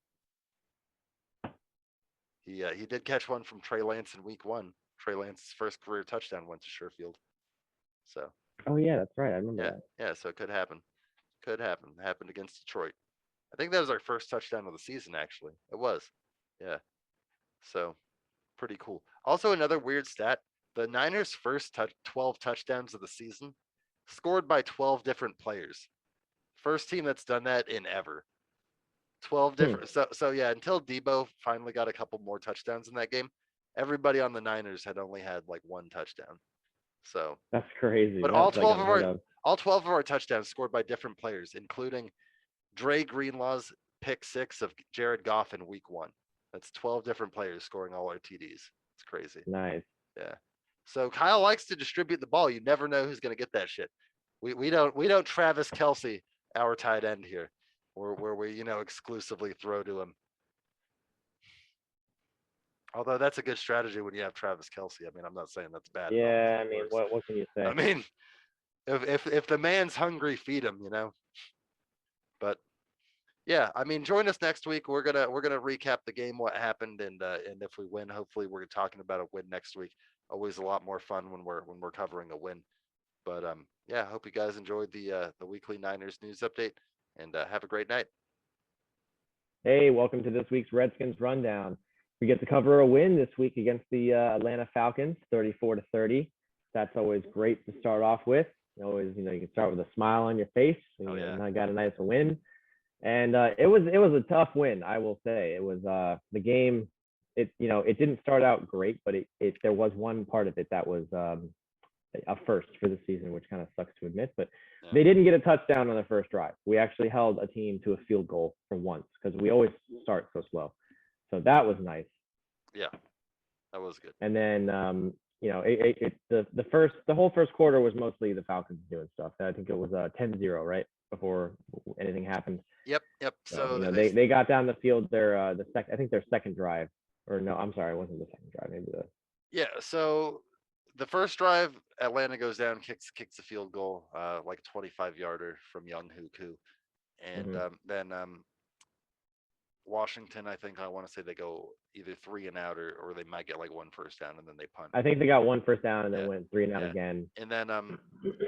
He did catch one from Trey Lance in week 1. Trey Lance's first career touchdown went to Sherfield. So. Oh yeah, that's right. I remember that. Yeah. So it could happen. Could happen. It happened against Detroit. I think that was our first touchdown of the season. Actually, it was. Yeah. So pretty cool. Also, another weird stat: the Niners' first 12 touchdowns of the season scored by 12 different players. First team that's done that in ever. 12 different. So yeah, until Debo finally got a couple more touchdowns in that game, everybody on the Niners had only had like 1 touchdown. So that's crazy. But all 12 of our touchdowns scored by different players, including Dre Greenlaw's pick 6 of Jared Goff in week 1. That's 12 different players scoring all our TDs. It's crazy. Nice. Yeah. So Kyle likes to distribute the ball. You never know who's going to get that shit. We don't Travis Kelce our tight end here, where we exclusively throw to him. Although that's a good strategy when you have Travis Kelce. I mean, I'm not saying that's bad. Yeah, I mean, what can you say? I mean, if the man's hungry, feed him. But yeah, I mean, join us next week. We're gonna recap the game, what happened, and if we win, hopefully we're talking about a win next week. Always a lot more fun when we're covering a win. But yeah, I hope you guys enjoyed the weekly Niners news update. and have a great night. Hey, welcome to this week's Redskins Rundown. We get to cover a win this week against the Atlanta Falcons, 34-30. That's always great to start off with. You can start with a smile on your face. I got a nice win, and it was a tough win. I will say it was the game. It didn't start out great, but there was one part of it that was a first for the season, which kind of sucks to admit. But they didn't get a touchdown on the first drive. We actually held a team to a field goal for once because we always start so slow. So that was nice. Yeah, that was good. And then the whole first quarter was mostly the Falcons doing stuff. I think it was 10-0 right before anything happened. Yep. So they got down the field their second drive, or no, I'm sorry, it wasn't the second drive. Yeah. So the first drive, Atlanta goes down, kicks a field goal, like a 25-yarder from Young Hoku, and then Washington, I think I want to say they go either 3 and out or they might get like one first down and then they punt. I think they got one first down and then went 3 and out again. And then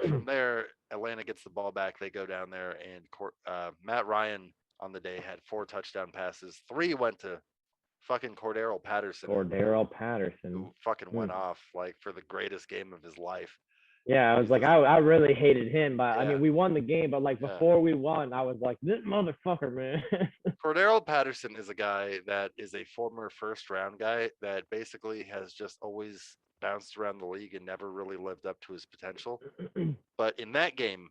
from there, Atlanta gets the ball back. They go down there and Matt Ryan on the day had 4 touchdown passes. 3 went to fucking Cordero Patterson. Who fucking went off like for the greatest game of his life. Yeah, I was like, I really hated him, but I mean, we won the game, but like before we won, I was like, this motherfucker, man. Cordero Patterson is a guy that is a former first-round guy that basically has just always bounced around the league and never really lived up to his potential. But in that game,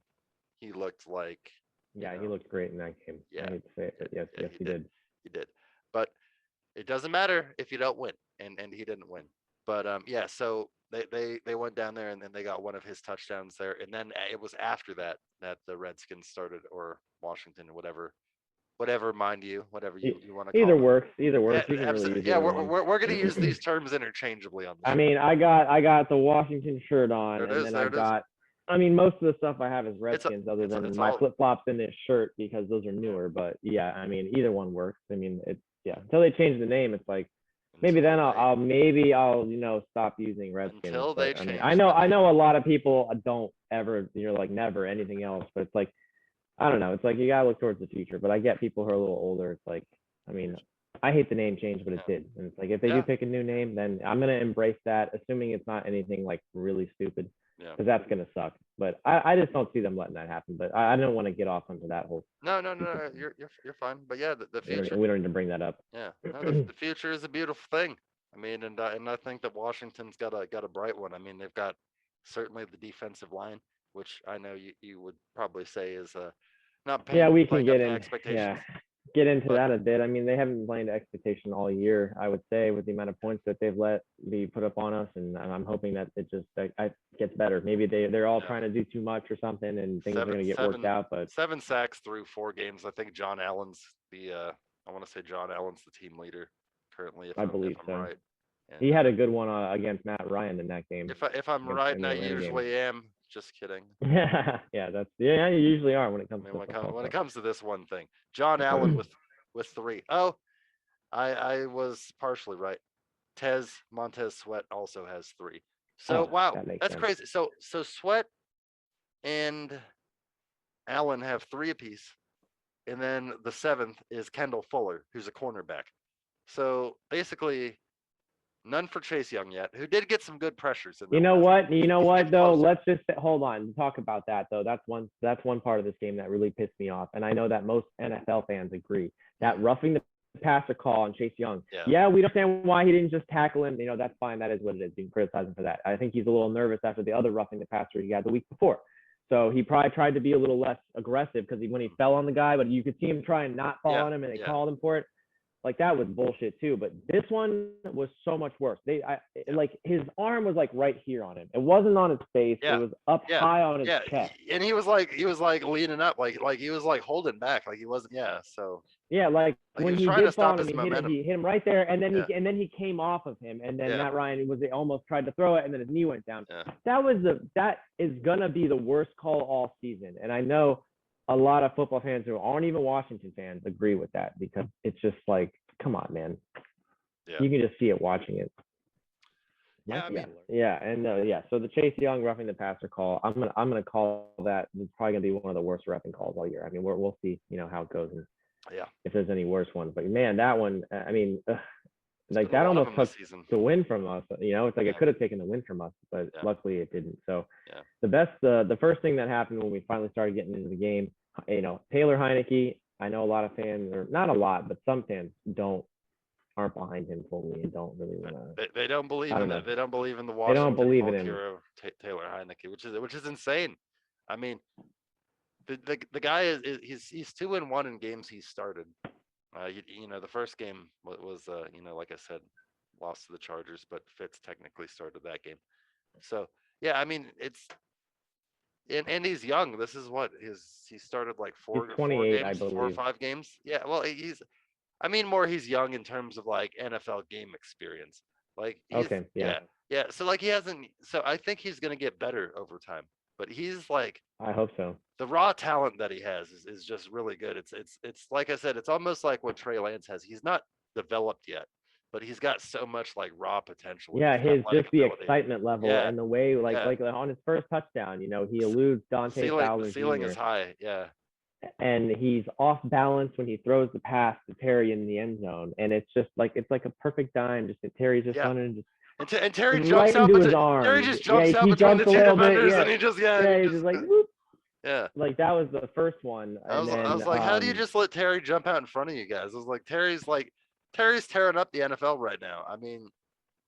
he looked like he looked great in that game. Yeah, I hate to say it, but yes, he did. He did, but it doesn't matter if you don't win, and he didn't win. But so they went down there and then they got one of his touchdowns there, and then it was after that the Redskins started, or Washington, whatever mind you, whatever you want to call either it. works. Either works. We're gonna use these terms interchangeably on this. I mean, I got the Washington shirt on, and then I got. I mean, most of the stuff I have is Redskins, other than my flip flops and this shirt because those are newer. But yeah, I mean, either one works. I mean, until they change the name, it's like. Maybe then I'll stop using Redskins. Until they change. I know a lot of people don't ever, like never anything else, but it's like, I don't know. It's like you gotta look towards the future. But I get people who are a little older. It's like, I mean, I hate the name change, but it did. And it's like if they do pick a new name, then I'm gonna embrace that, assuming it's not anything like really stupid. Because that's gonna suck. But I just don't see them letting that happen. But I don't want to get off onto that whole. No, you're fine. But yeah, the future. We don't need to bring that up. Yeah, no, the future is a beautiful thing. I mean, and I think that Washington's got a bright one. I mean, they've got certainly the defensive line, which I know you would probably say is not paying. Yeah, we can get in. Expectations. Get into that a bit. I mean, they haven't played to expectation all year, I would say, with the amount of points that they've let be put up on us, and I'm hoping that it just gets better. Maybe they're all trying to do too much or something, and things are going to get worked out. But 7 sacks through 4 games. I think John Allen's the team leader currently. I believe so. Right. And he had a good one against Matt Ryan in that game. If I'm right, and I usually am. Just kidding. Yeah, you usually are when it comes when it comes to this one thing. John Allen with 3. Oh, I was partially right. Montez Sweat also has 3. So wow, that's crazy. So Sweat and Allen have 3 apiece, and then the 7th is Kendall Fuller, who's a cornerback. So basically, none for Chase Young yet, who did get some good pressures. You know what though? Let's just hold on. Talk about that though. That's one part of this game that really pissed me off, and I know that most NFL fans agree that roughing the passer call on Chase Young. Yeah, we understand why he didn't just tackle him. That's fine. That is what it is. You can criticize him for that. I think he's a little nervous after the other roughing the passer he had the week before. So he probably tried to be a little less aggressive because when he fell on the guy, but you could see him try and not fall on him, and they called him for it. Like that was bullshit too, but this one was so much worse. Like his arm was like right here on him. It wasn't on his face. It was up high on his chest. And he was like leaning up, like he was like holding back, like he wasn't. So like when he did fall on him, he hit him right there, and then he came off of him, and then Matt Ryan almost tried to throw it, and then his knee went down. That is gonna be the worst call all season, and I know a lot of football fans who aren't even Washington fans agree with that because it's just like, come on, man. Yeah. You can just see it watching it. Yeah, I mean, yeah. So the Chase Young roughing the passer call, I'm gonna call that. It's probably gonna be one of the worst roughing calls all year. I mean, we'll see, how it goes and yeah, if there's any worse ones. But man, that one, I mean, it's like been a that lot of almost them this took season. the win from us. It's like Yeah. it could have taken the win from us, but Yeah. luckily it didn't. So Yeah. the first thing that happened when we finally started getting into the game, Taylor Heineke. I know a lot of fans, or not a lot, but some fans aren't behind him fully and don't really want to. They don't believe in it. They don't believe in the Washington folk hero Taylor Heineke, which is insane. I mean, the guy he's 2-1 in games he's started. The first game was like I said, lost to the Chargers, but Fitz technically started that game. So yeah, I mean it's and he's young. This is what he started like four games, 4 or 5 games. Yeah, well he's young in terms of like NFL game experience. Like he's okay, yeah. So like he hasn't. So I think he's gonna get better over time. But he's like, I hope so. The raw talent that he has is just really good. It's like I said, it's almost like what Trey Lance has. He's not developed yet, but he's got so much like raw potential. Yeah, the excitement level and the way like on his first touchdown, he eludes Dante Fowler. The ceiling is high, yeah. And he's off balance when he throws the pass to Terry in the end zone, and it's just like a perfect dime. Just Terry's just running just. And Terry jumps out into his arms. Terry just jumps out between the two defenders, and he just he's just like whoop. Yeah, like that was the first one. I was like, how do you just let Terry jump out in front of you guys? I was like, Terry's tearing up the NFL right now. I mean,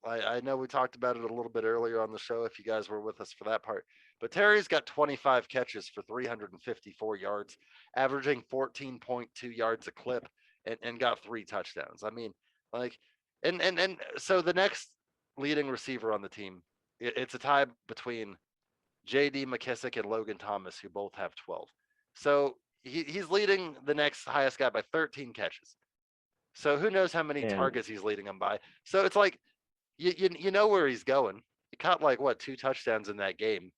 I know we talked about it a little bit earlier on the show if you guys were with us for that part, but Terry's got 25 catches for 354 yards, averaging 14.2 yards a clip, and got 3 touchdowns. I mean, like, and so the next leading receiver on the team, it's a tie between J.D. McKissick and Logan Thomas, who both have 12. So he's leading the next highest guy by 13 catches. So who knows how many targets he's leading him by. So it's like, you know where he's going. He caught like 2 touchdowns in that game.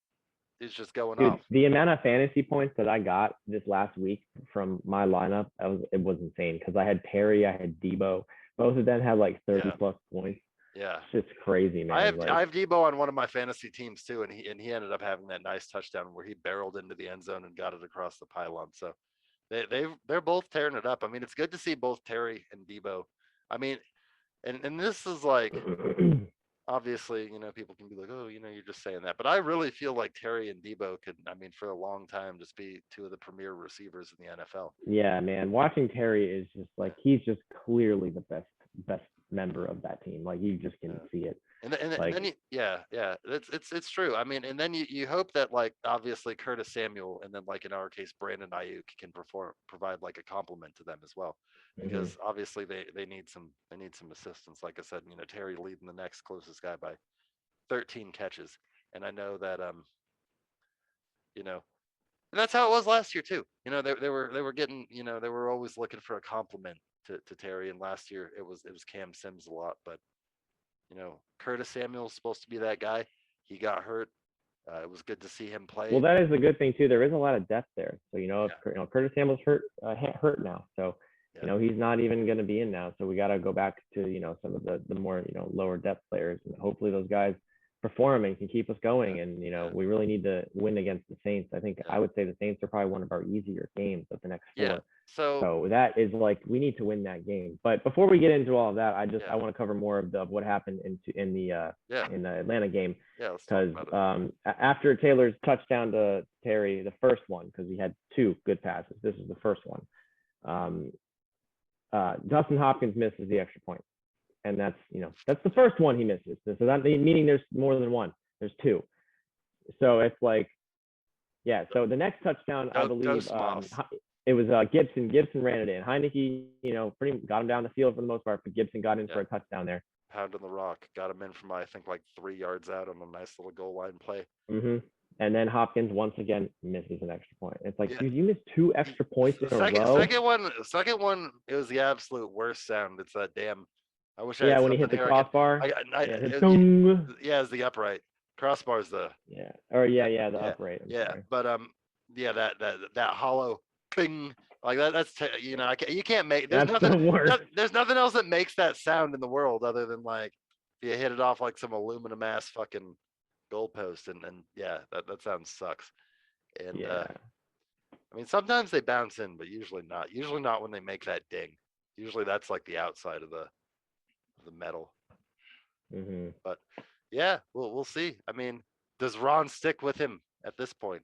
He's just going off. The amount of fantasy points that I got this last week from my lineup, it was insane because I had Terry, I had Debo. Both of them had like 30 plus points. Yeah, it's just crazy, man. I have Debo on one of my fantasy teams too, and he ended up having that nice touchdown where he barreled into the end zone and got it across the pylon. So they're both tearing it up. I mean, it's good to see both Terry and Debo. I mean, and this is like obviously, people can be like, oh, you're just saying that, but I really feel like Terry and Debo could, for a long time, just be 2 of the premier receivers in the NFL. Yeah, man. Watching Terry is just like he's just clearly the best member of that team. Like you just can see it. And then it's true. I mean, and then you hope that like obviously Curtis Samuel and then like in our case Brandon Ayuk can provide like a complement to them as well, because obviously they need some assistance. Like I said, Terry leading the next closest guy by 13 catches, and I know that and that's how it was last year too. They were getting they were always looking for a compliment to Terry, and last year it was Cam Sims a lot, but Curtis Samuel's supposed to be that guy. He got hurt. It was good to see him play. Well, that is a good thing too. There is a lot of depth there. So if Curtis Samuel's hurt now, so he's not even going to be in now. So we got to go back to some of the more lower depth players, and hopefully those guys perform and can keep us going. And we really need to win against the Saints. I think I would say the Saints are probably one of our easier games of the next 4. Yeah. So that is like we need to win that game. But before we get into all of that, I want to cover more of what happened in the Atlanta game. Yeah. Because after Taylor's touchdown to Terry, the first one, because he had 2 good passes. This is the first one. Dustin Hopkins misses the extra point. And that's the first one he misses. So that meaning there's more than one. There's 2. So it's like, so the next touchdown, I believe, it was Gibson. Gibson ran it in. Heineke, pretty got him down the field for the most part, but Gibson got in for a touchdown there. Pounding the rock, got him in from I think like 3 yards out on a nice little goal line play. And then Hopkins once again misses an extra point. It's like, dude, you missed 2 extra points in a row. Second one, it was the absolute worst sound. It's that damn. I wish I. Yeah, when he hit the crossbar. It's the upright. Crossbar's the. Yeah. Or the upright. But that hollow ping like that. That's you can't make. There's nothing else that makes that sound in the world other than like you hit it off like some aluminum ass fucking goalpost, and yeah, that sound sucks. And Yeah. I mean, sometimes they bounce in, but usually not. Usually not when they make that ding. Usually that's like the outside of the metal. Hmm. But yeah, we'll see. I mean, does Ron stick with him at this point?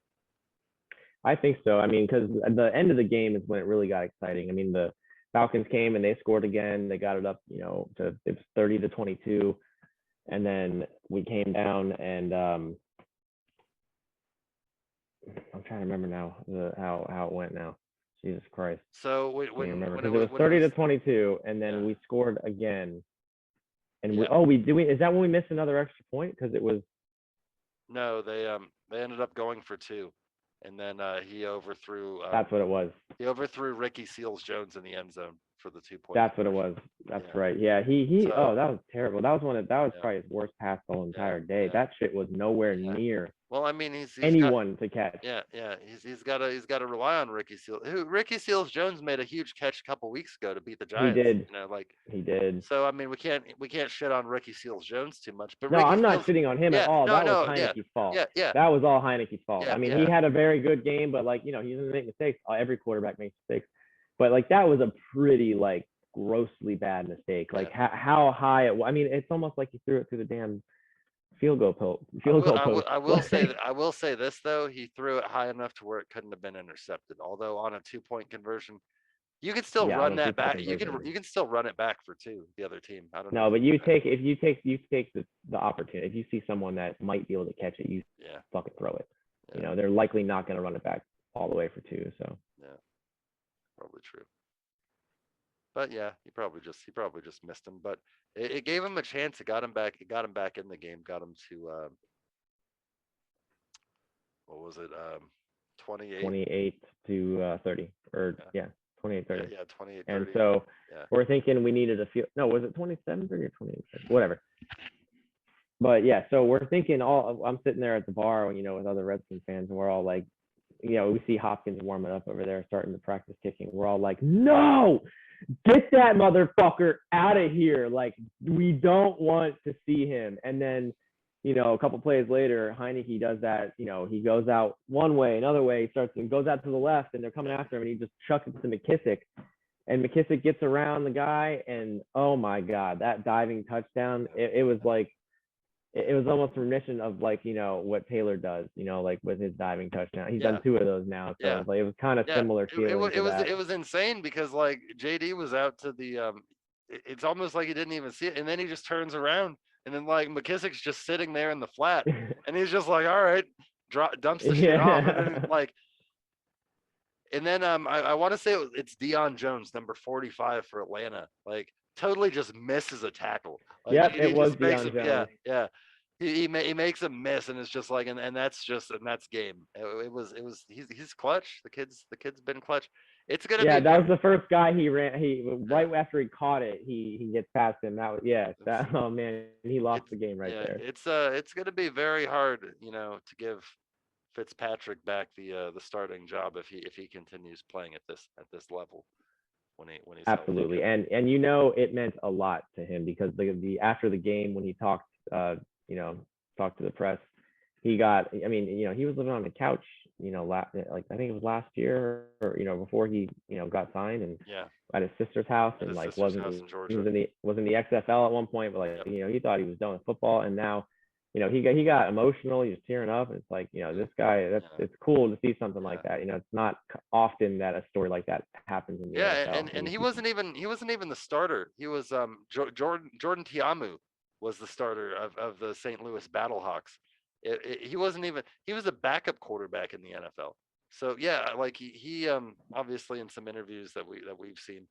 I think so. I mean, because the end of the game is when it really got exciting. I mean, the Falcons came and they scored again. They got it up, to it was 30-22, and then we came down and I'm trying to remember now how it went now. Jesus Christ. So Can't remember when because it was when it 30 was to 22, and then yeah, we scored again. And yeah. is that when we missed another extra point? Because it was No, they ended up going for two, and then that's what it was. he overthrew Ricky Seals Jones in the end zone for the 2 point That's what it conversion. was. That's Yeah. right. Yeah, he So that was terrible. That was yeah, probably his worst pass the whole yeah, entire day. yeah, That shit was nowhere yeah. near Well, I mean, he's got anyone to catch. yeah. He's got to rely on Ricky Seals. Who Ricky Seals Jones made a huge catch a couple weeks ago to beat the He Giants. did. You know, like He did. so. I mean, we can't shit on Ricky Seals Jones too much, but No, Ricky I'm not Seals, shitting on him at yeah, all. no, That was no, yeah, Heineke's fault. yeah, That was all Heineke's fault. yeah, I mean, he yeah, had a very good game, but like, he doesn't make mistakes. Every quarterback makes mistakes. But like that was a pretty like grossly bad mistake. Like yeah. how high it was. I mean, it's almost like he threw it through the damn field goal post. I will say that I will say this though. He threw it high enough to where it couldn't have been intercepted. Although on a 2 point conversion, you can still Yeah, on run a that two-point back. conversion. You can still run it back for two. The other team. I don't know. No, If but you can. you take the opportunity. If you see someone that might be able to catch it, you Yeah. fucking throw it. Yeah. They're likely not going to run it back all the way for two. So Yeah. Probably true. But yeah, he probably just missed him. But it gave him a chance. It got him back. It got him back in the game. Got him to what was it? 28. 28 to 30, or Yeah. 28 Yeah. 30. Yeah. 28. And 30. so Yeah. we're thinking we needed a few. No, was it 27 30 or 28 30? Whatever. But yeah, so we're thinking I'm sitting there at the bar, with other Redskins fans, and we're all like, we see Hopkins warming up over there, starting to practice kicking. We're all like, no, get that motherfucker out of here. Like, we don't want to see him. And then, a couple plays later, Heineke does that. He goes out one way, another way, goes out to the left, and they're coming after him, and he just chucks it to McKissick. And McKissick gets around the guy, and oh my God, that diving touchdown, it was like, it was almost a remission of like, what Taylor does, like with his diving touchdown. He's done two of those now. So Yeah. it was kind of similar feeling to that. It was insane because like JD was out to the it's almost like he didn't even see it, and then he just turns around, and then like McKissick's just sitting there in the flat, and he's just like, all right, dumps the shit off, and then like, and then I want to say it's Desean Jones, number 45 for Atlanta, like totally just misses a tackle. Like, Yep, he it was just makes Desean yeah, Jones. yeah. He makes a miss, and it's just like, and that's game. It was he's clutch. The kid's been clutch. It's gonna Yeah, be that was the first guy he ran. Right yeah. after he caught it, he gets past him. Oh man, he lost the game right there. It's gonna be very hard, to give Fitzpatrick back the starting job if he continues playing at this level when he's Absolutely. healthy. And it meant a lot to him because the after the game when he talked talked to the press, he was living on the couch, like I think it was last year or before he got signed, and yeah, at his sister's house, at and his like sister's house in Georgia. was in the XFL at one point, but like he thought he was done with football, and now he got emotional. He was tearing up. And it's like, this guy, it's cool to see something like that. It's not often that a story like that happens in the NFL. And he wasn't even the starter. He was Jordan Tiamu was the starter of the St. Louis Battlehawks. He wasn't even, he was a backup quarterback in the NFL. So yeah, like he obviously in some interviews that we've seen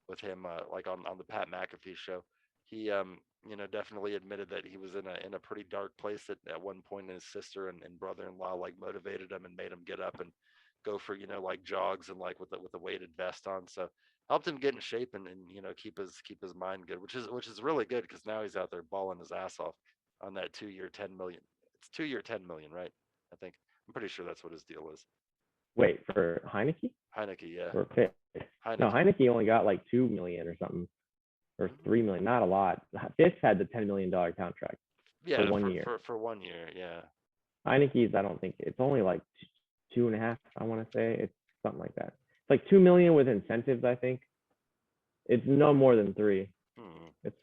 with him, like on the Pat McAfee show, he definitely admitted that he was in a pretty dark place at one point, and his sister and brother-in-law like motivated him and made him get up and go for like jogs and like with a weighted vest on. So helped him get in shape and keep his mind good, which is really good because now he's out there balling his ass off on that 2 year 10 million. It's 2 year 10 million, right? I think I'm pretty sure that's what his deal is. Wait, for Heineke? Heineke, yeah. Or Pitt? Heineke. No, Heineke only got like 2 million or something. or $3 million. Not a lot. Fitz had the $10 million contract Yeah, for 1 year. For 1 year, yeah. Heineke's, I don't think it's only like 2.5. I want to say it's something like that. It's like 2 million with incentives. I think it's no more than 3. It's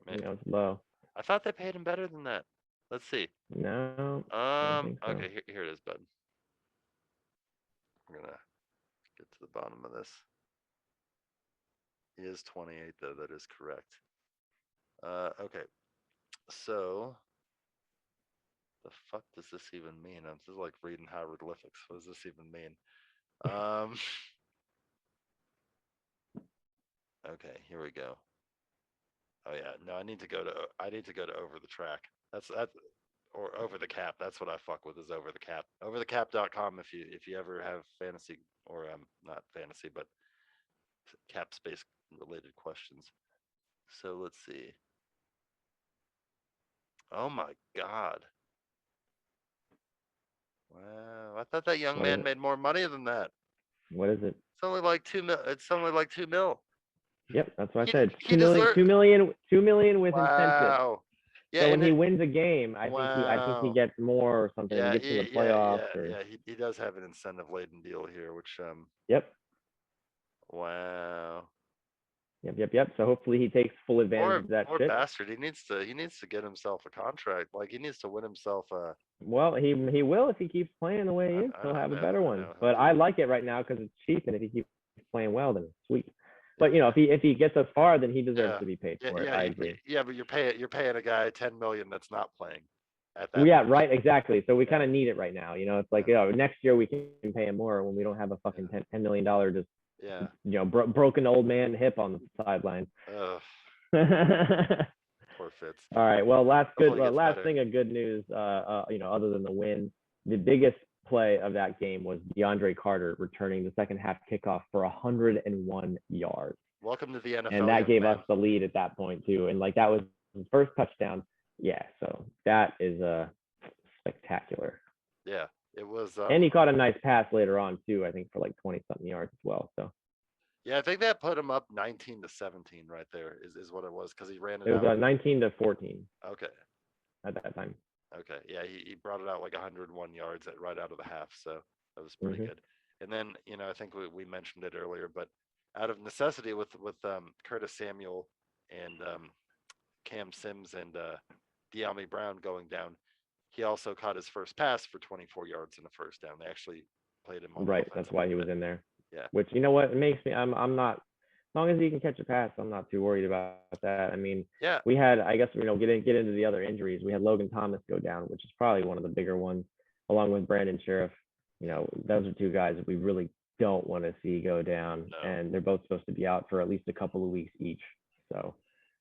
it's low. I thought they paid him better than that. Let's see. No. I don't think so. Okay, here it is, bud. I'm gonna get to the bottom of this. He is 28 though. That is correct. Okay. So, the fuck does this even mean? I'm just like reading hieroglyphics. What does this even mean? Okay, here we go. Oh yeah, no, I need to go to over the track. That's or over the cap. That's what I fuck with is over the cap. Overthecap.com if you ever have fantasy or not fantasy but cap space related questions. So let's see. Oh my god. Wow, I thought that young man made more money than that. What is it? It's only like 2 mil. It's only like 2 mil. Yep, that's what I said. 2 million, 2 million, 2 million with incentive. Wow. Yeah, so when he wins a game, I think he gets more or something. Yeah, he gets to the playoffs. Yeah, he does have an incentive laden deal here, which Yep. Wow. Yep. So hopefully he takes full advantage of that poor shit. bastard. He needs to get himself a contract. Like he needs to win himself a. Well, he will if he keeps playing the way he is. He'll have a better one. But I like it right now because it's cheap, and if he keeps playing well, then it's sweet. But if he gets us far, then he deserves to be paid for it. I agree. Yeah, but you're paying a guy 10 million that's not playing. At that point. Right, exactly. So we kind of need it right now. It's like next year we can pay him more when we don't have a fucking $10 million just broken old man hip on the sideline. Poor Fitz. All right. Well, last thing of good news. Other than the win, the biggest play of that game was DeAndre Carter returning the second half kickoff for 101 yards. Welcome to the NFL. And that gave us the lead at that point too. And like that was his first touchdown. Yeah. So that is spectacular. Yeah, it was. And he caught a nice pass later on too. I think for like 20-something yards as well. So. Yeah, I think that put him up 19-17 right there. Is what it was because he ran it. It was 19-14. Okay. At that time. Okay, yeah, he brought it out like 101 yards right out of the half, so that was pretty good. And then I think we mentioned it earlier, but out of necessity with Curtis Samuel and Cam Sims and De'Ami Brown going down, he also caught his first pass for 24 yards in the first down. They actually played him on right. That's why he was in there. Yeah. Which what it makes me I'm not, as long as he can catch a pass, I'm not too worried about that. I mean, we had, I guess, get into the other injuries. We had Logan Thomas go down, which is probably one of the bigger ones, along with Brandon Sheriff. Those are two guys that we really don't want to see go down, and they're both supposed to be out for at least a couple of weeks each. So,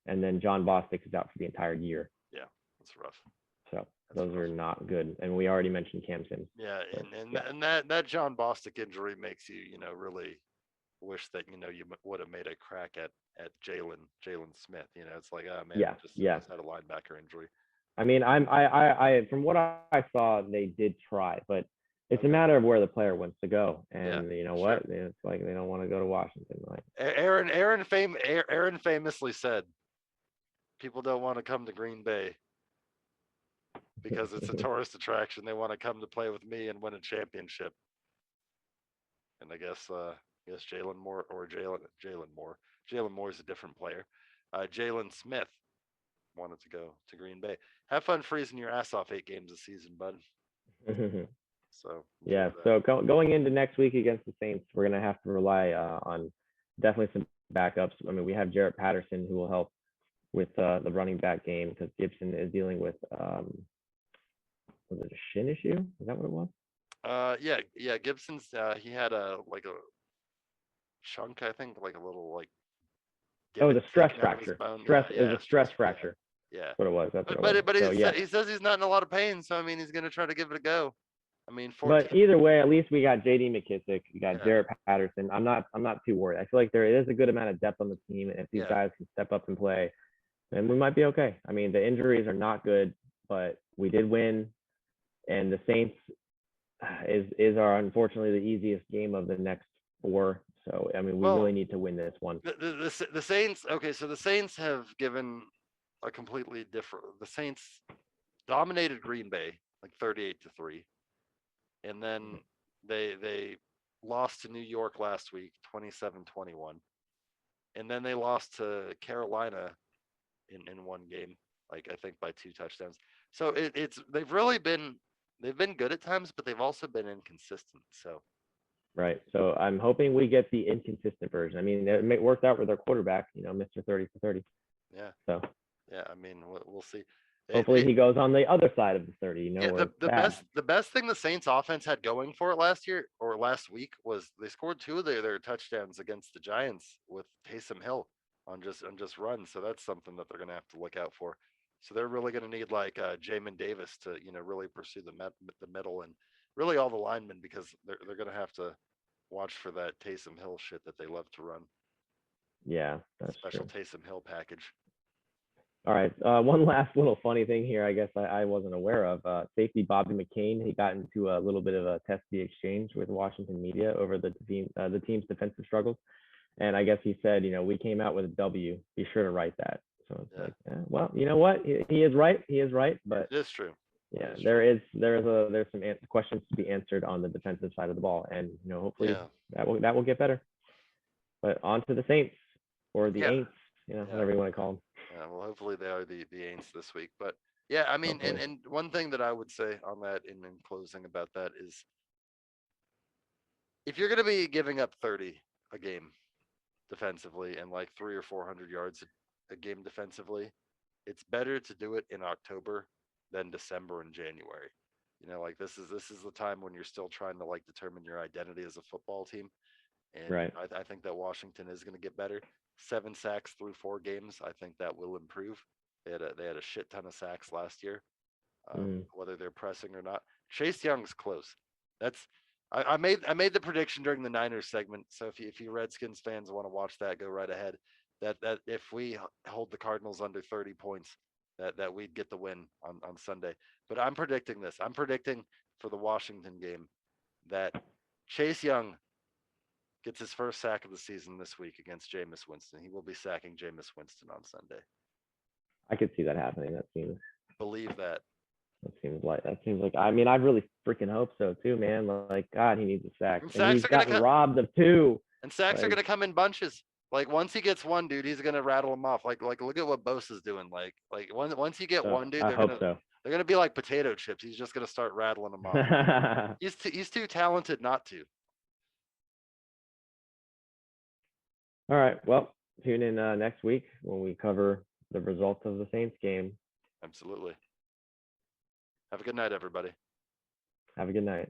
and then John Bostic is out for the entire year. Yeah, that's rough. So those are not good, and we already mentioned Cam Sims. Yeah, and that John Bostic injury makes you really wish that you would have made a crack at Jalen Smith. It's like, oh man, just had a linebacker injury. I mean, I from what I saw, they did try, but it's a matter of where the player wants to go, and what, it's like they don't want to go to Washington. Like Aaron famously said, people don't want to come to Green Bay because it's a tourist attraction. They want to come to play with me and win a championship. And I guess Jalen Moore is a different player. Jalen Smith wanted to go to Green Bay. Have fun freezing your ass off 8 games a season, bud. So yeah. So going into next week against the Saints, we're gonna have to rely on definitely some backups. I mean, we have Jarrett Patterson who will help with the running back game because Gibson is dealing with was it a shin issue? Is that what it was? Yeah. Gibson's he had a chunk, I think, like a little the stress fracture. It was a stress fracture. Yeah. That's what it was. But he says he's not in a lot of pain, so I mean he's gonna try to give it a go. I mean, but either way, at least we got J.D. McKissick, we got Jarrett Patterson. I'm not too worried. I feel like there is a good amount of depth on the team, and if these guys can step up and play, then we might be okay. I mean, the injuries are not good, but we did win, and the Saints is our unfortunately the easiest game of the next 4. So I mean, we Well, really need to win this one. the Saints. Okay, so the Saints have given a completely different. The Saints dominated Green Bay like 38-3, and then they lost to New York last week 27-21, and then they lost to Carolina in one game, like I think by 2 touchdowns. So it's they've been good at times, but they've also been inconsistent. So Right. So I'm hoping we get the inconsistent version. I mean, it worked out with our quarterback, Mr. 30 for 30. yeah, So yeah. I mean, we'll see. hopefully he goes on the other side of the 30, Yeah, where it's bad. the best thing the Saints offense had going for it last year or last week was they scored 2 of their touchdowns against the Giants with Taysom Hill on just runs. So that's something that they're gonna have to look out for. So they're really gonna need like Jamin Davis to really pursue the middle and really all the linemen because they're gonna have to watch for that Taysom Hill shit that they love to run. Yeah, that's Special true. Taysom Hill package. All right. One last little funny thing here, I guess I wasn't aware of. Safety Bobby McCain, he got into a little bit of a testy exchange with Washington media over the team's defensive struggles. And I guess he said, we came out with a W. Be sure to write that. So it's like, well, you know what? He is right. He is right. But it is true. Yeah, there's some questions to be answered on the defensive side of the ball, and hopefully that will get better. But on to the Saints or the Aints, whatever you want to call them. Yeah, well, hopefully they are the Aints this week. But yeah, I mean, and one thing that I would say on that in closing about that is if you're going to be giving up 30 a game defensively and like 300 or 400 yards a game defensively, it's better to do it in October than December and January. Like this is the time when you're still trying to like determine your identity as a football team. And right. I think that Washington is going to get better. 7 sacks through 4 games. I think that will improve. They had a shit ton of sacks last year, whether they're pressing or not. Chase Young's close. I made the prediction during the Niners segment. So if you Redskins fans want to watch that, go right ahead. That if we hold the Cardinals under 30 points, that we'd get the win on Sunday. But I'm predicting this. I'm predicting for the Washington game that Chase Young gets his first sack of the season this week against Jameis Winston. He will be sacking Jameis Winston on Sunday. I could see that happening. That seems. Believe that. That seems like. I mean, I really freaking hope so too, man. Like, God, he needs a sack, and he's gotten robbed of 2. And sacks are gonna come in bunches. Like once he gets one, dude, he's gonna rattle him off. Like look at what Bosa's doing. Like once you get one, dude, they're gonna be like potato chips. He's just gonna start rattling them off. He's too talented not to. All right. Well, tune in next week when we cover the results of the Saints game. Absolutely. Have a good night, everybody. Have a good night.